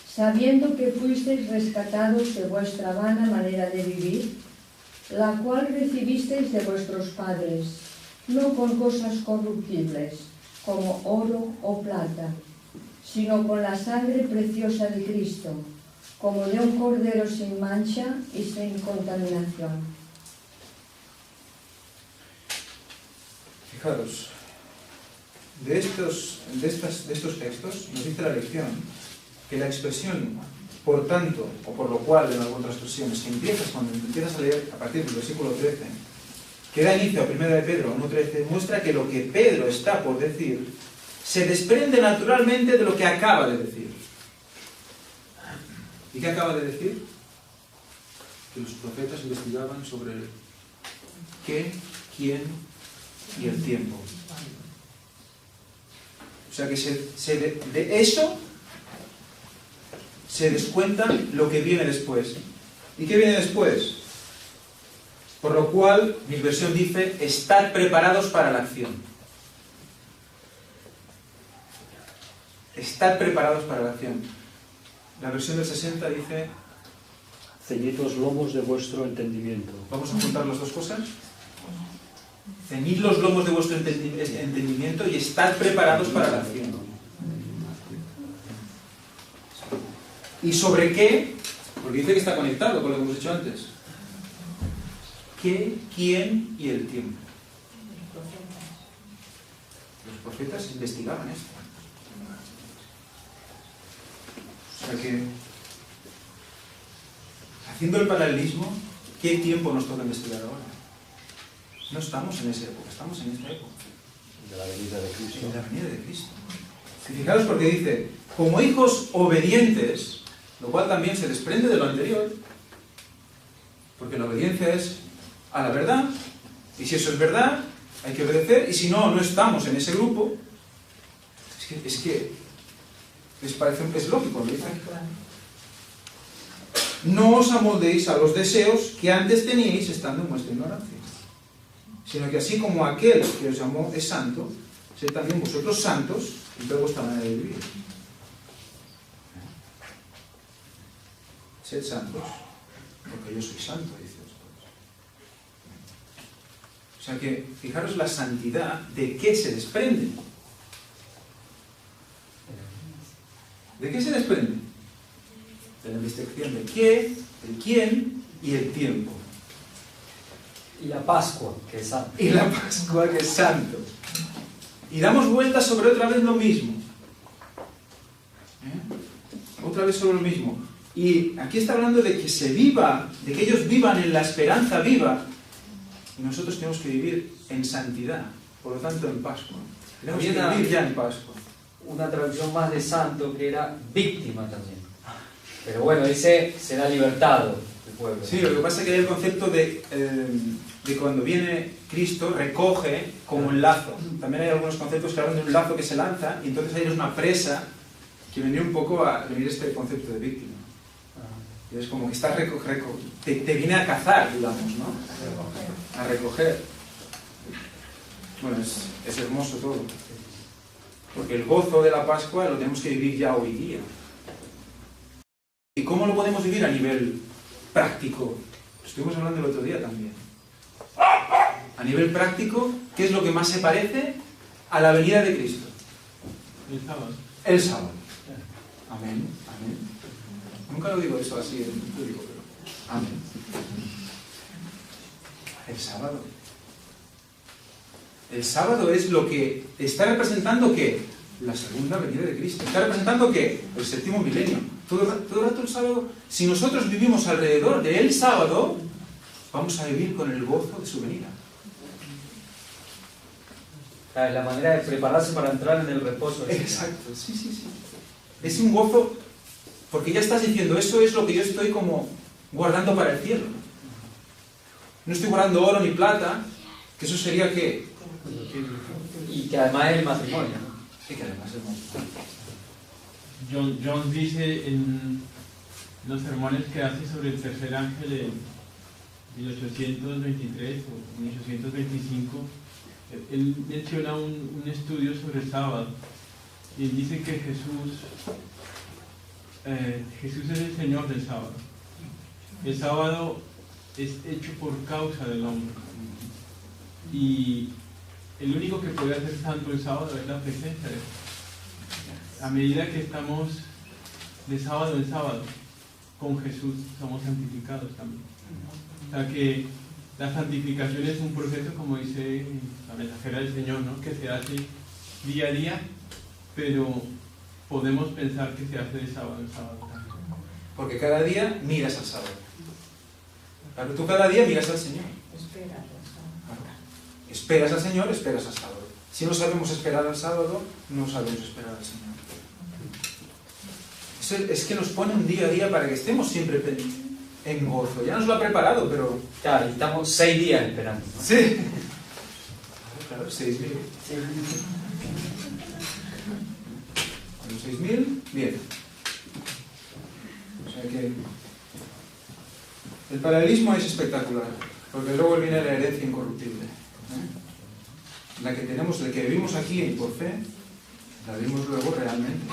sabiendo que fuisteis rescatados de vuestra vana manera de vivir, la cual recibisteis de vuestros padres, no con cosas corruptibles, como oro o plata, sino con la sangre preciosa de Cristo, como de un cordero sin mancha y sin contaminación. Fijaros, de estos textos nos dice la lección que la expresión por tanto, o por lo cual en algunas versiones, cuando empiezas a leer a partir del versículo 13, que da inicio a 1 de Pedro 1.13, muestra que lo que Pedro está por decir se desprende naturalmente de lo que acaba de decir. ¿Y qué acaba de decir? Que los profetas investigaban sobre el qué, quién y el tiempo. O sea que de eso se descuenta lo que viene después. ¿Y qué viene después? Por lo cual, mi versión dice, estad preparados para la acción. Estad preparados para la acción. La versión del 60 dice... Ceñid los lomos de vuestro entendimiento. Vamos a juntar las dos cosas. Ceñid los lomos de vuestro entendimiento y estad preparados para la acción. ¿Y sobre qué? Porque dice que está conectado con lo que hemos hecho antes. ¿Qué, quién y el tiempo? Los profetas investigaban esto. O sea que, haciendo el paralelismo, ¿qué tiempo nos toca investigar ahora? No estamos en esa época, estamos en esta época. De la venida de Cristo. En la venida de Cristo. Y fijaros porque dice, como hijos obedientes, lo cual también se desprende de lo anterior, porque la obediencia es a la verdad, y si eso es verdad, hay que obedecer, y si no, no estamos en ese grupo. Es que les parece, es lógico, lo dice. No os amoldéis a los deseos que antes teníais estando en vuestra ignorancia, sino que así como aquel que os llamó es santo, sed también vosotros santos en toda vuestra manera de vivir. Sed santos, porque yo soy santo, dice Dios. O sea que, fijaros la santidad, ¿de qué se desprende? ¿De qué se desprende? De la distinción de qué, el quién y el tiempo. Y la Pascua, que es santo. Y la Pascua, que es santo. Y damos vueltas sobre otra vez lo mismo. Otra vez sobre lo mismo. Y aquí está hablando de que se viva, de que ellos vivan en la esperanza viva. Y nosotros tenemos que vivir en santidad. Por lo tanto, en Pascua. Tenemos que vivir ya en Pascua. Una traducción más de santo que era víctima también. Pero bueno, ese será libertado el pueblo. Sí, lo que pasa es que hay el concepto de cuando viene Cristo, recoge como un lazo. También hay algunos conceptos que hablan de un lazo que se lanza y entonces hay una presa que vendría un poco a venir este concepto de víctima. Y es como que estás te viene a cazar, digamos, ¿no? A recoger. Bueno, es hermoso todo. Porque el gozo de la Pascua lo tenemos que vivir ya hoy día. ¿Y cómo lo podemos vivir a nivel práctico? Estuvimos hablando el otro día también. A nivel práctico, ¿qué es lo que más se parece a la venida de Cristo? El sábado. El sábado. Amén, amén. Nunca lo digo eso así en público, pero... Amén. El sábado. El sábado es lo que está representando, ¿qué? La segunda venida de Cristo. ¿Está representando qué? El séptimo milenio. Todo el rato el sábado, si nosotros vivimos alrededor del sábado, vamos a vivir con el gozo de su venida. Es la manera de prepararse para entrar en el reposo. Exacto, sí, sí, sí. Es un gozo, porque ya estás diciendo, eso es lo que yo estoy como guardando para el cielo. No estoy guardando oro ni plata, que eso sería ¿qué? Y que además es el matrimonio, ¿no? Sí, que además es el matrimonio. John dice en los sermones que hace sobre el tercer ángel en 1823 o 1825, él menciona un estudio sobre el sábado y él dice que Jesús es el Señor del sábado. El sábado es hecho por causa del hombre y el único que puede hacer santo el sábado es la presencia de Jesús. A medida que estamos de sábado en sábado con Jesús, somos santificados también. O sea que la santificación es un proceso, como dice la mensajera del Señor, ¿no? Que se hace día a día, pero podemos pensar que se hace de sábado en sábado también. Porque cada día miras al sábado. Claro, tú cada día miras al Señor. Esperas al Señor, esperas al sábado. Si no sabemos esperar al sábado, no sabemos esperar al Señor. Es que nos pone un día a día para que estemos siempre en gozo. Ya nos lo ha preparado, pero... Claro, y estamos 6 días esperando, ¿no? Sí. Claro, 6.000. Los 6.000, bien. O sea que el paralelismo es espectacular, porque luego viene la herencia incorruptible. La que tenemos, la que vivimos aquí y por fe, la vivimos luego realmente.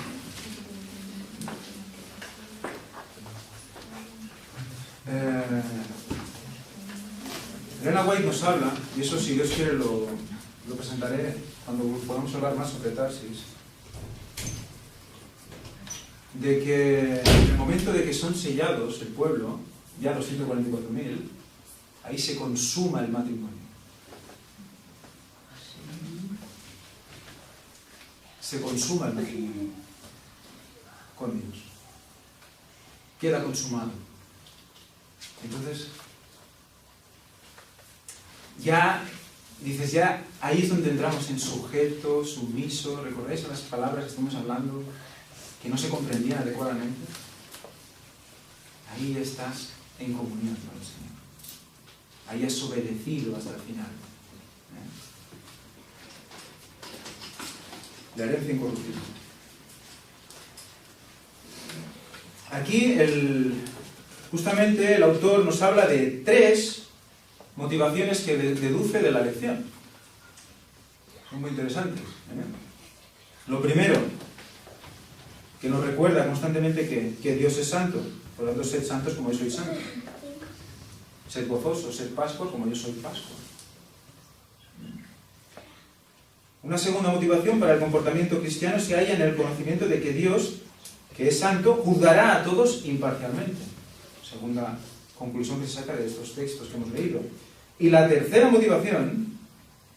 Elena White nos habla, y eso si Dios quiere lo presentaré cuando podamos hablar más sobre Tarsis, de que en el momento de que son sellados el pueblo, ya los 144.000, ahí se consuma el matrimonio. Se consuma el matrimonio con Dios. Queda consumado. Entonces, ya, dices, ya ahí es donde entramos en sujeto, sumiso. ¿Recordáis las palabras que estamos hablando que no se comprendían adecuadamente? Ahí estás en comunión con el Señor. Ahí has obedecido hasta el final. La herencia incorruptible. Aquí justamente el autor nos habla de 3 motivaciones que deduce de la lección. Son muy interesantes. Lo primero, que nos recuerda constantemente que Dios es santo. Por lo tanto, sed santos como yo soy santo. Sed gozosos, sed pascuos como yo soy pascua. Una segunda motivación para el comportamiento cristiano se halla en el conocimiento de que Dios, que es santo, juzgará a todos imparcialmente. Segunda conclusión que se saca de estos textos que hemos leído. Y la tercera motivación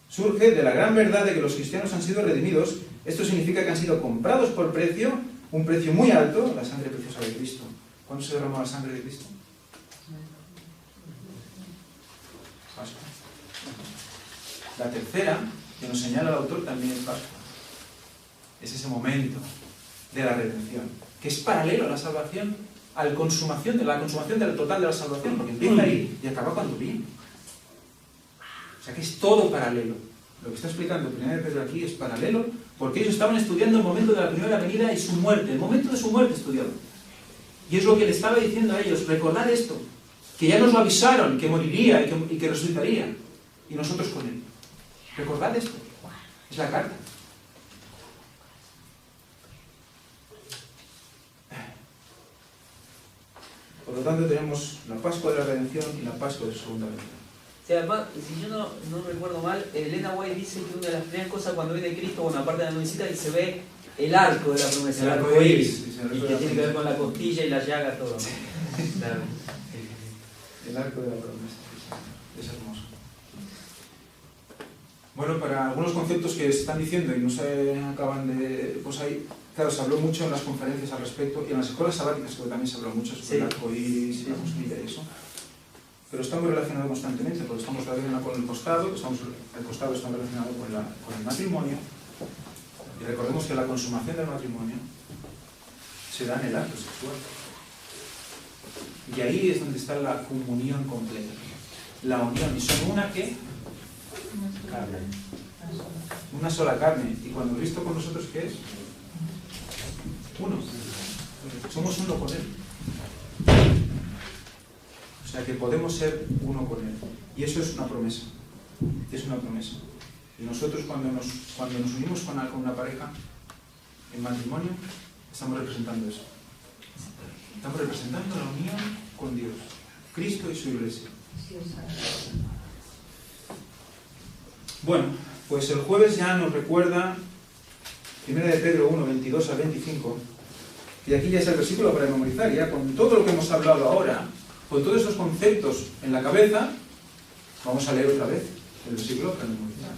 surge de la gran verdad de que los cristianos han sido redimidos. Esto significa que han sido comprados por precio, un precio muy alto, la sangre preciosa de Cristo. ¿Cuándo se derramó la sangre de Cristo? Pascua. La tercera, que nos señala el autor, también es Pascua. Es ese momento de la redención, que es paralelo a la salvación, a la consumación del total de la salvación, porque empieza ahí y acaba cuando viene. O sea que es todo paralelo. Lo que está explicando el 1 Pedro aquí es paralelo, porque ellos estaban estudiando el momento de la primera venida y su muerte, el momento de su muerte estudiado. Y es lo que le estaba diciendo a ellos, recordad esto, que ya nos lo avisaron, que moriría y que resucitaría, y nosotros con él. Recordad esto, es la carta. Por lo tanto tenemos la Pascua de la Redención y la Pascua de su segunda venida. Sí, además, si yo no recuerdo mal, Elena White dice que una de las primeras cosas cuando viene Cristo, bueno, aparte de la nubecita, y se ve el arco de la promesa, el arco iris, y que tiene que ver con la costilla y la llaga, todo. Claro. El arco de la promesa, es hermoso. Bueno, para algunos conceptos que se están diciendo y no se acaban de... Pues ahí, claro, se habló mucho en las conferencias al respecto, y en las escuelas sabáticas también se habló mucho sobre el arco iris y la costilla y eso. Pero está muy relacionado constantemente, porque estamos relacionados con el costado, el costado está relacionado con el matrimonio, y recordemos que la consumación del matrimonio se da en el acto sexual. Y ahí es donde está la comunión completa, la unión, y son una que carne, una sola carne. Y cuando Cristo con nosotros, ¿qué es? Uno. Somos uno con Él. O sea que podemos ser uno con Él. Y eso es una promesa. Es una promesa. Y nosotros cuando nos unimos con una pareja en matrimonio, estamos representando eso. Estamos representando la unión con Dios, Cristo y su Iglesia. Bueno, pues el jueves ya nos recuerda 1 de Pedro 1, 22 al 25, y aquí ya es el versículo para memorizar, ya con todo lo que hemos hablado ahora, con todos esos conceptos en la cabeza, vamos a leer otra vez el versículo para memorizar.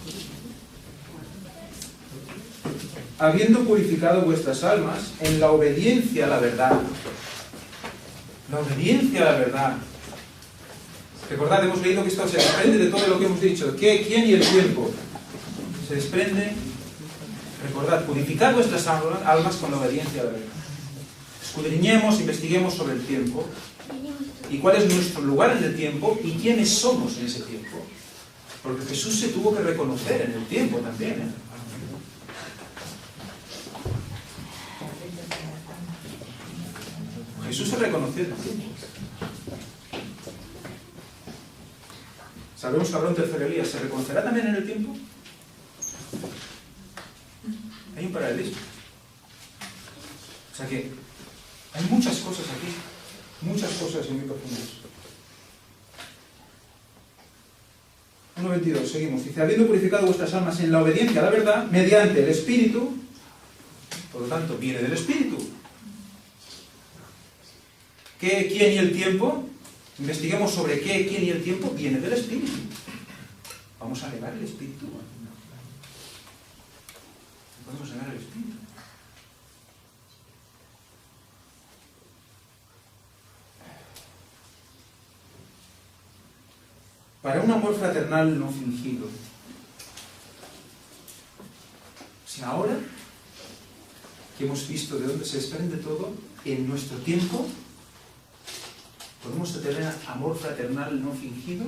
Habiendo purificado vuestras almas en la obediencia a la verdad. La obediencia a la verdad. Recordad, hemos leído que esto se desprende de todo lo que hemos dicho. ¿Qué, quién y el tiempo? Se desprende. Recordad, purificad vuestras almas con la obediencia a la verdad. Escudriñemos, investiguemos sobre el tiempo. ¿Y cuál es nuestro lugar en el tiempo? ¿Y quiénes somos en ese tiempo? Porque Jesús se tuvo que reconocer en el tiempo también. Jesús se reconoció en el tiempo. Sabemos que habrá un tercer Elías. ¿Se reconocerá también en el tiempo? Hay un paralelismo. O sea que hay muchas cosas aquí. Muchas cosas y muy profundas. 1.22, seguimos. Dice, habiendo purificado vuestras almas en la obediencia a la verdad, mediante el Espíritu, por lo tanto, viene del Espíritu. ¿Qué, quién y el tiempo? Investiguemos sobre qué, quién y el tiempo, viene del Espíritu. Vamos a negar el Espíritu. No podemos negar el Espíritu. Para un amor fraternal no fingido. Si ahora que hemos visto de dónde se desprende todo, en nuestro tiempo, ¿podemos tener amor fraternal no fingido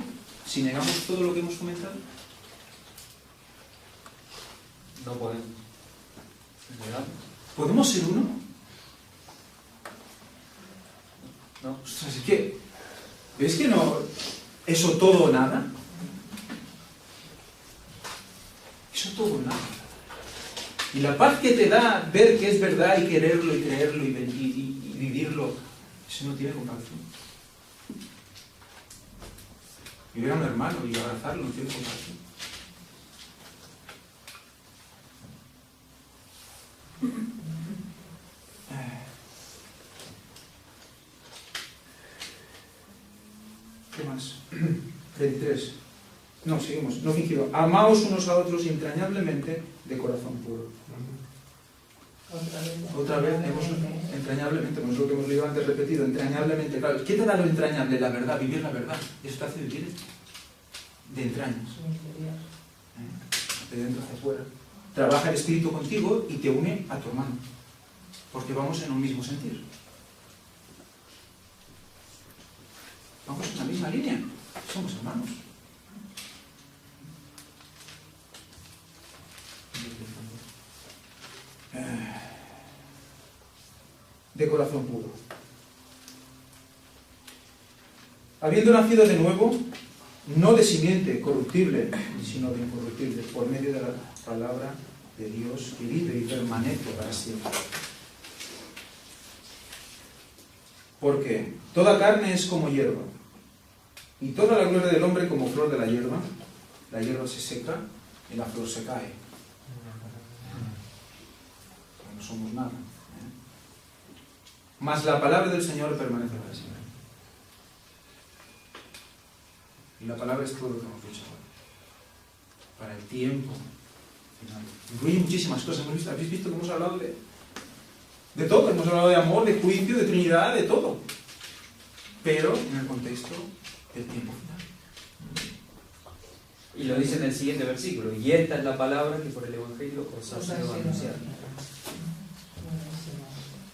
si negamos todo lo que hemos comentado? No podemos. ¿Podemos ser uno? No. Ostras, es que, ¿veis que no? ¿Eso todo o nada? Eso todo o nada. Y la paz que te da ver que es verdad y quererlo y creerlo y vivirlo, eso no tiene comparación. Y ver a un hermano y abrazarlo no tiene comparación. ¿Qué más? 33. No, seguimos. No fingido. Amaos unos a otros entrañablemente de corazón puro. Otra vez hemos entrañablemente, como es lo que hemos leído antes repetido, entrañablemente. Claro, ¿qué te da lo entrañable? La verdad, vivir la verdad. Eso te hace vivir de entrañas. De dentro hacia afuera. Trabaja el Espíritu contigo y te une a tu hermano. Porque vamos en un mismo sentir. Vamos en la misma línea. Somos hermanos. De corazón puro. Habiendo nacido de nuevo, no de simiente corruptible, sino de incorruptible, por medio de la palabra de Dios que vive y permanece para siempre. Porque toda carne es como hierba, y toda la gloria del hombre como flor de la hierba. La hierba se seca y la flor se cae. No somos nada. Mas la palabra del Señor permanece para siempre. Y la palabra es todo lo que hemos dicho ahora. Para el tiempo final. Incluye muchísimas cosas. ¿Habéis visto que hemos hablado de todo? Hemos hablado de amor, de juicio, de Trinidad, de todo. Pero en el contexto del tiempo final. Y lo dice en el siguiente versículo. Y esta es la palabra que por el Evangelio os ha sido anunciada.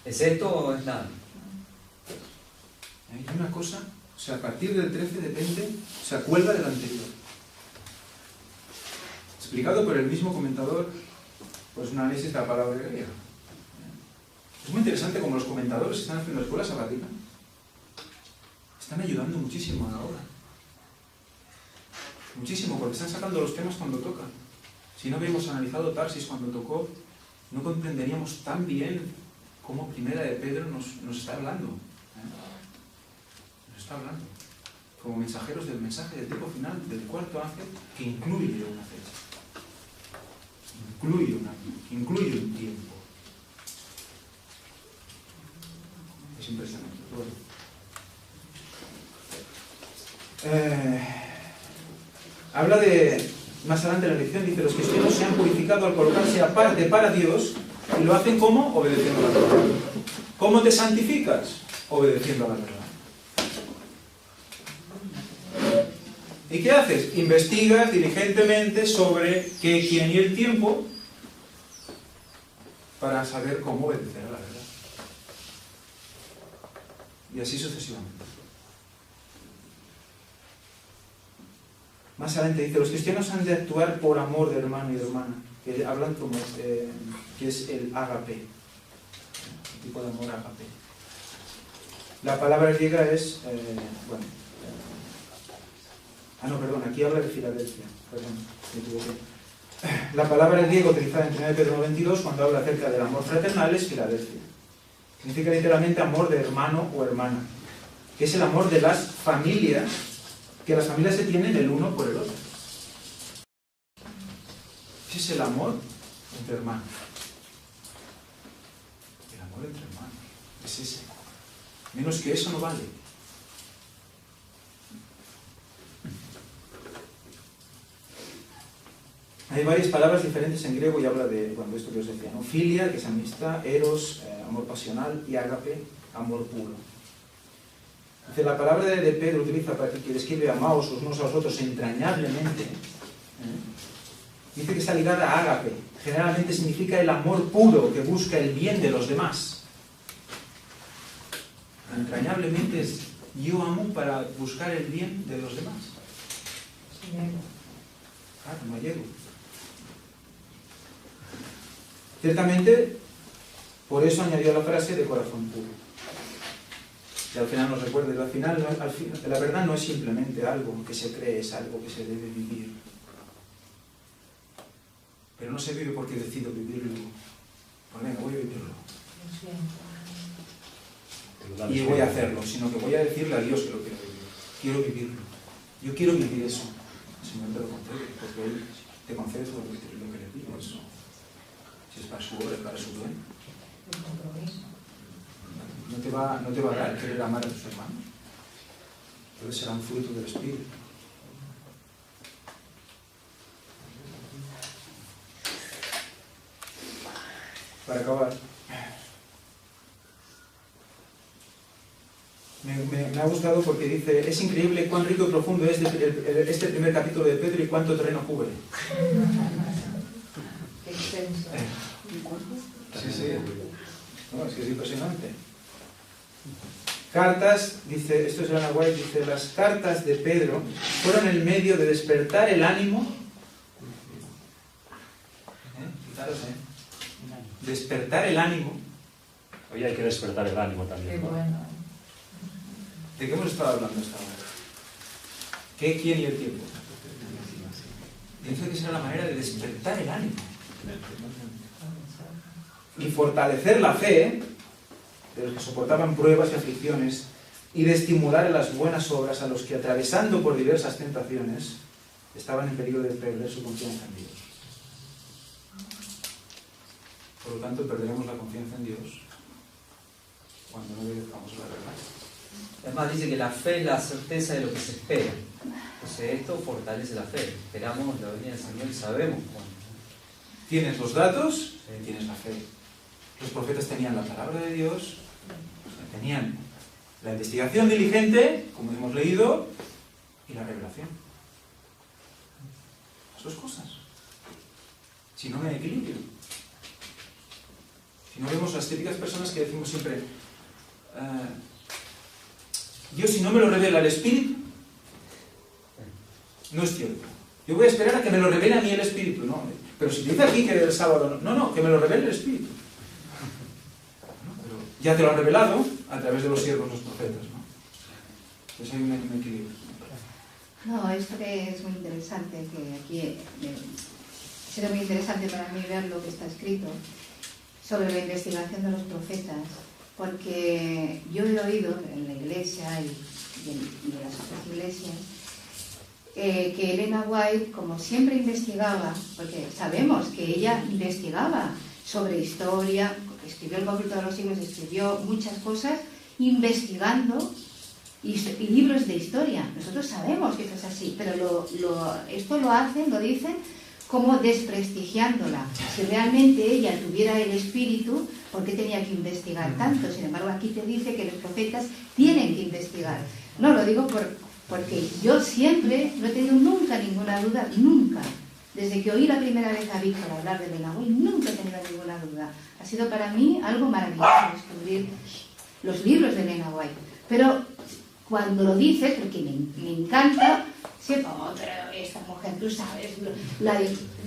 ¿Es esto o es nada? Hay una cosa, o sea, a partir del 13 depende, o sea, cuelga del anterior. Explicado por el mismo comentador, pues un análisis de la palabra griega. Es muy interesante como los comentadores que están haciendo la escuela sabatina están ayudando muchísimo a la obra. Muchísimo, porque están sacando los temas cuando tocan. Si no hubiéramos analizado Tarsis cuando tocó, no comprenderíamos tan bien cómo Primera de Pedro nos está hablando. Nos está hablando. Como mensajeros del mensaje del tiempo final, del cuarto ángel, que incluye una fecha. Incluye un tiempo. Es impresionante. Bueno. Habla de, más adelante en la lección, dice, los cristianos se han purificado al colocarse aparte para Dios, y lo hacen ¿cómo? Obedeciendo a la verdad. ¿Cómo te santificas? Obedeciendo a la verdad. ¿Y qué haces? Investigas diligentemente sobre qué, quién y el tiempo para saber cómo obedecer a la verdad. Y así sucesivamente. Más adelante dice, los cristianos han de actuar por amor de hermano y de hermana, que hablan como, que es el ágape, el tipo de amor ágape. La palabra griega es, perdón, aquí habla de Filadelfia, perdón, me equivoqué. La palabra griega utilizada en 1 Pedro 22 cuando habla acerca del amor fraternal es Filadelfia. Significa literalmente amor de hermano o hermana, que es el amor de las familias, que las familias se tienen el uno por el otro. Ese es el amor entre hermanos. El amor entre hermanos es ese. Menos que eso no vale. Hay varias palabras diferentes en griego y habla de, esto que os decía, ¿no? Filia, que es amistad, eros, amor pasional, y ágape, amor puro. Entonces, la palabra de Pedro utiliza para que describe amaos los unos a los otros entrañablemente. Dice que está ligada a ágape. Generalmente significa el amor puro que busca el bien de los demás. Entrañablemente es yo amo para buscar el bien de los demás. Claro, no llego. Ciertamente, por eso añadió la frase de corazón puro. Y al final nos recuerda, la verdad no es simplemente algo que se cree, es algo que se debe vivir. Pero no se vive porque decido vivirlo. Pues venga, voy a vivirlo. Y voy a hacerlo, sino que voy a decirle a Dios que lo quiero vivir. Quiero vivirlo. Yo quiero vivir eso. El Señor te lo concede, porque Él te concede todo lo que le pides. Si es para su obra, es para su bien. No te va a dar querer amar a tus hermanos. Entonces será un fruto del Espíritu. Para acabar, me ha gustado porque dice, es increíble cuán rico y profundo es este primer capítulo de Pedro y cuánto terreno cubre. Sí. No, es que es impresionante. Cartas, dice, esto es Elena White, dice, las cartas de Pedro fueron el medio de despertar el ánimo. Fijaros, despertar el ánimo. Hoy hay que despertar el ánimo también, ¿no? ¿De qué hemos estado hablando hasta ahora? ¿Qué, quién y el tiempo? Pienso que será la manera de despertar el ánimo y fortalecer la fe de los que soportaban pruebas y aflicciones y de estimular en las buenas obras a los que, atravesando por diversas tentaciones, estaban en peligro de perder su confianza en Dios. Por lo tanto, perderemos la confianza en Dios cuando no obedezcamos la verdad. Además dice que la fe es la certeza de lo que se espera. Entonces esto fortalece la fe. Esperamos la venida del Señor y sabemos cuándo. Tienes los datos, tienes la fe. Los profetas tenían la palabra de Dios, tenían la investigación diligente, como hemos leído, y la revelación. Las dos cosas. Si no, no hay equilibrio. Si no, vemos las típicas personas que decimos siempre, Dios, si no me lo revela el Espíritu, no es cierto. Yo voy a esperar a que me lo revele a mí el Espíritu, ¿no? Pero si dice aquí que el sábado, no, que me lo revele el Espíritu. Pero ya te lo han revelado a través de los siervos, los profetas, ¿no? Entonces hay un equilibrio. No, esto que es muy interesante, que aquí ha sido muy interesante para mí ver lo que está escrito sobre la investigación de los profetas, porque yo he oído en la iglesia y en las otras iglesias que Elena White, como siempre investigaba, porque sabemos que ella investigaba sobre historia, escribió el conflicto de los siglos, escribió muchas cosas investigando y libros de historia. Nosotros sabemos que eso es así, pero esto lo dicen como desprestigiándola. Si realmente ella tuviera el espíritu, ¿por qué tenía que investigar tanto? Sin embargo, aquí te dice que los profetas tienen que investigar. No, lo digo porque yo siempre, no he tenido nunca ninguna duda, nunca. Desde que oí la primera vez a Víctor hablar de Elena White, nunca he tenido ninguna duda. Ha sido para mí algo maravilloso descubrir los libros de Elena White. Pero cuando lo dice, porque me encanta, siempre, pero esta mujer, tú sabes,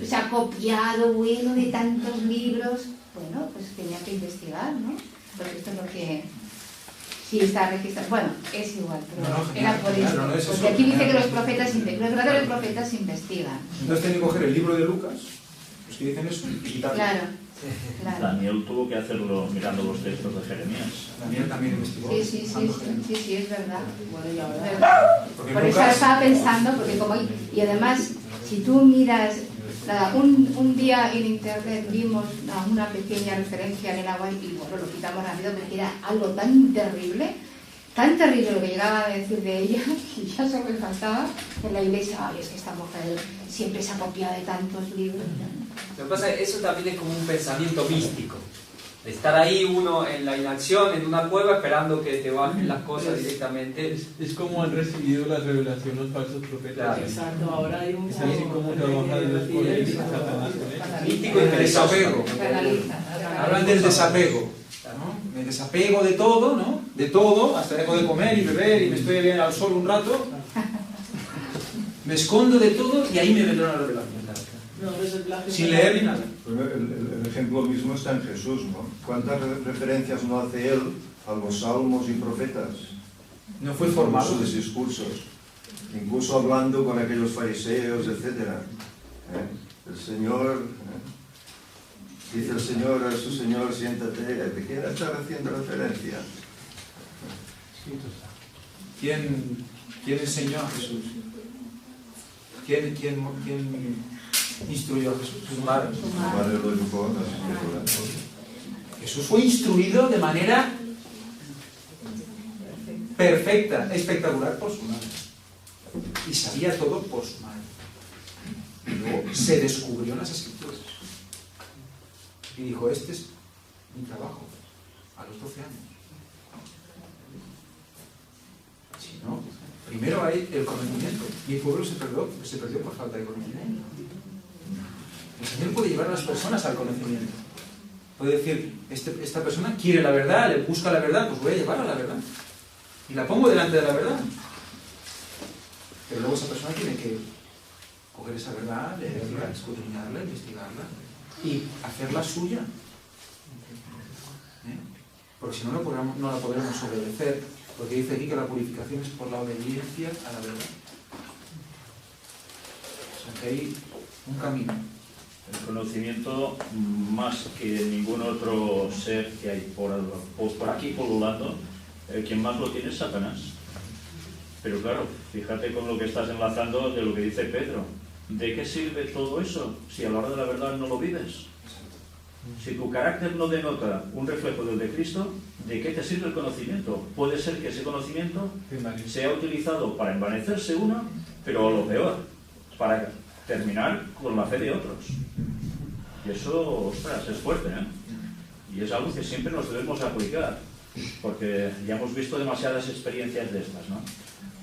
se ha copiado, bueno, de tantos libros. Bueno, pues tenía que investigar, ¿no? Porque esto es lo que si está registrado. Bueno, es igual, pero No, era genial, por genial, eso. no, es Porque eso, aquí dice genial. que los verdaderos profetas investigan. Entonces tienen que coger el libro de Lucas, los que dicen eso, y quitarlo. Claro, claro. Daniel tuvo que hacerlo mirando los textos de Jeremías. Daniel también investigó. Sí, usando Jeremías. sí, es verdad. Bueno, y ahora... ¿Verdad? Porque Por eso Lucas- estaba pensando, porque como... Y además, si tú miras... Nada, un día en internet vimos una pequeña referencia a Elena White y bueno, lo quitamos rápido porque era algo tan terrible lo que llegaba a decir de ella, que ya solo me faltaba en la iglesia. Ay, es que esta mujer siempre se ha copiado de tantos libros. Lo que pasa es que eso también es como un pensamiento místico. De estar ahí uno en la inacción, en una cueva, esperando que te bajen las cosas directamente. Es como han recibido la revelación los falsos profetas. Claro. Exacto, ahora hay un... Es así como trabaja Dios por él y Satanás con él. Místico y El perezoso. desapego. Hablan del desapego, ¿no? Me desapego de todo, ¿no? De todo, hasta dejo de comer y beber y me estoy bien al sol un rato. Me escondo de todo y ahí me vendrá una revelación. No, es el plagio. Sin leer ni nada. El ejemplo mismo está en Jesús, ¿no? ¿Cuántas referencias no hace él a los salmos y profetas? No fue formado. En sus discursos, incluso hablando con aquellos fariseos, etc. El Señor, dice el Señor a su Señor, siéntate. ¿De quién está haciendo referencia? ¿Quién enseñó a Jesús? ¿Quién instruyó a Jesús? Su madre. Padre lo educó, las escrituras. Jesús fue instruido de manera perfecta, espectacular por su madre. Y sabía todo por su madre. Y luego se descubrió en las escrituras. Y dijo, este es mi trabajo, a los 12 años. Si no, primero hay el conocimiento. Mi pueblo se perdió por falta de conocimiento. El Señor puede llevar a las personas al conocimiento. Puede decir, esta persona quiere la verdad, le busca la verdad, pues voy a llevar a la verdad. Y la pongo delante de la verdad. Pero luego esa persona tiene que coger esa verdad, leerla, escudriñarla, investigarla y hacerla suya. Porque si no, no la podremos obedecer. Porque dice aquí que la purificación es por la obediencia a la verdad. O sea que hay un camino. El conocimiento, más que ningún otro ser que hay por aquí polulando, quien más lo tiene es Satanás. Pero claro, fíjate con lo que estás enlazando de lo que dice Pedro. ¿De qué sirve todo eso si a la hora de la verdad no lo vives? Si tu carácter no denota un reflejo del de Cristo, ¿de qué te sirve el conocimiento? Puede ser que ese conocimiento sea utilizado para envanecerse uno, pero a lo peor, para terminar con la fe de otros. Y eso, ostras, es fuerte, ¿eh? Y es algo que siempre nos debemos aplicar, porque ya hemos visto demasiadas experiencias de estas, ¿no?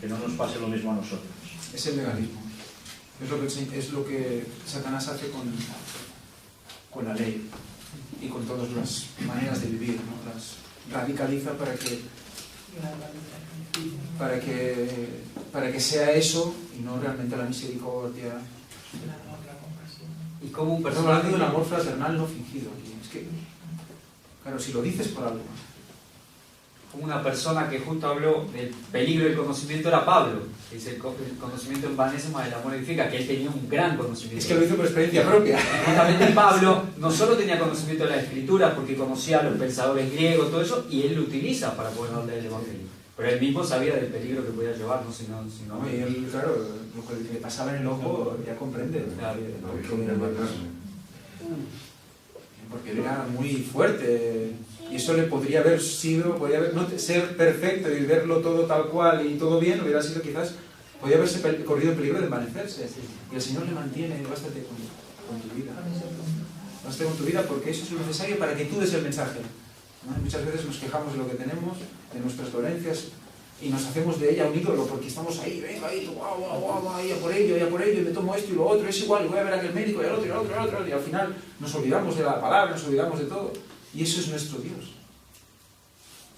Que no nos pase lo mismo a nosotros. Es el legalismo. Es lo que Satanás hace con la ley y con todas las maneras de vivir, ¿no? Las radicaliza para que sea eso y no realmente la misericordia. Y como un Estamos personaje... hablando de un amor fraternal no fingido aquí. Es que, claro, si lo dices por algo. Como una persona que justo habló del peligro del conocimiento era Pablo. Dice, el conocimiento envanece, más el amor edifica, que él tenía un gran conocimiento. Es que lo hizo por experiencia propia. Justamente Pablo no solo tenía conocimiento de la Escritura, porque conocía a los pensadores griegos, todo eso, y él lo utiliza para poder hablar del Evangelio. Pero él mismo sabía del peligro que podía llevar, ¿no? Si no Y él, claro, lo que le pasaba en el ojo ya comprende. Claro. Porque él era muy fuerte. Y eso le podría haber sido, no ser perfecto y verlo todo tal cual y todo bien, hubiera sido quizás, podría haberse corrido el peligro de envanecerse. Y el Señor le mantiene, bástate con tu vida. Bástate con tu vida porque eso es lo necesario para que tú des el mensaje. ¿No? Muchas veces nos quejamos de lo que tenemos, de nuestras dolencias, y nos hacemos de ella un ídolo porque estamos ahí, venga, ahí, guau, y a por ello, y me tomo esto y lo otro, es igual, y voy a ver a aquel médico y al otro, y al otro, y al otro, y al final nos olvidamos de la palabra, nos olvidamos de todo. Y eso es nuestro Dios.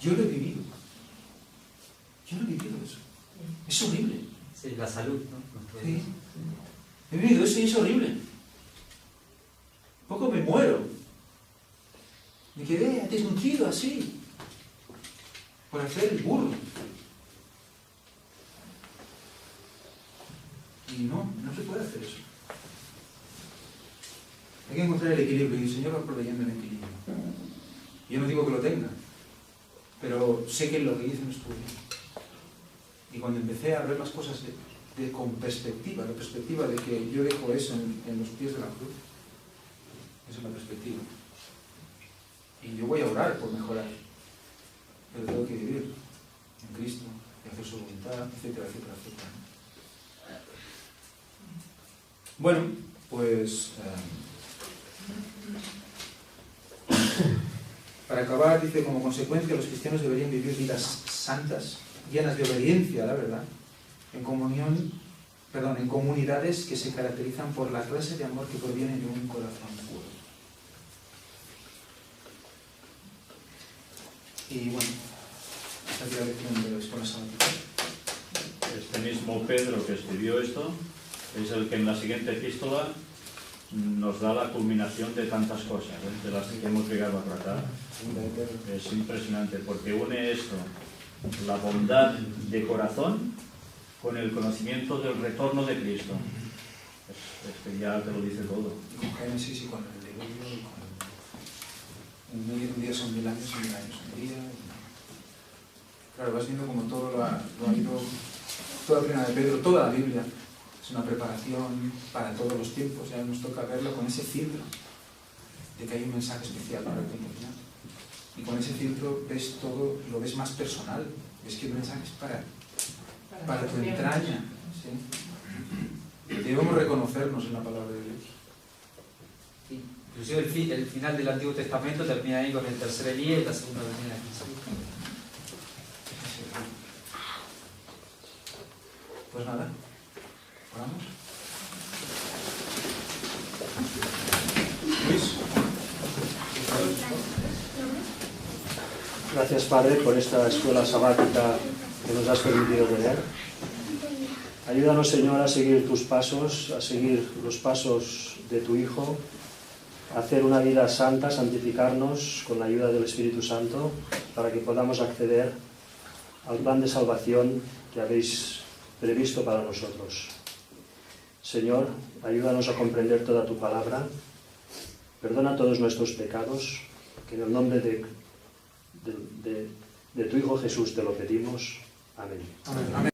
Yo lo he vivido. Yo lo he vivido eso. Es horrible. Sí, la salud, ¿no? Sí. He vivido eso y es horrible. Poco me muero. Me quedé desnutrido así. por hacer el burro. Y no se puede hacer eso. Hay que encontrar el equilibrio, y el Señor va proveyendo el equilibrio. Yo no digo que lo tenga, pero sé que lo que hice no estuvo bien. Y cuando empecé a ver las cosas con perspectiva, la perspectiva de que yo dejo eso en los pies de la cruz, esa es la perspectiva. Y yo voy a orar por mejorar, pero tengo que vivir en Cristo y hacer su voluntad, etcétera, etcétera, etcétera. Bueno, pues para acabar, dice, como consecuencia los cristianos deberían vivir vidas santas, llenas de obediencia a la verdad, en comunidades que se caracterizan por la clase de amor que proviene de un corazón puro. Y bueno, esta es la lección de la escuela sabática. Este mismo Pedro que escribió esto es el que en la siguiente epístola nos da la culminación de tantas cosas, de las que hemos llegado por acá. Es impresionante porque une esto, la bondad de corazón, con el conocimiento del retorno de Cristo. Este ya te lo dice todo. Con Génesis y con el diluvio, un día son 1000 años, 1000 años un día. Claro, vas viendo como todo lo ha ido, toda la primera de Pedro, toda la Biblia. Es una preparación para todos los tiempos, ya nos toca verlo con ese filtro de que hay un mensaje especial para el tiempo final. Y con ese filtro ves todo, lo ves más personal, ves que el mensaje es para tu entraña. ¿Sí? Debemos reconocernos en la palabra de Dios. Sí. Inclusive el final del Antiguo Testamento termina ahí con el tercer Elías y la segunda venida de Jesús. Pues nada. ¿Oramos? Luis. Gracias, Padre, por esta escuela sabática que nos has permitido tener. Ayúdanos, Señor, a seguir tus pasos, a seguir los pasos de tu Hijo, a hacer una vida santa, santificarnos con la ayuda del Espíritu Santo, para que podamos acceder al plan de salvación que habéis previsto para nosotros. Señor, ayúdanos a comprender toda tu palabra, perdona todos nuestros pecados, que en el nombre de tu Hijo Jesús te lo pedimos. Amén. Amén.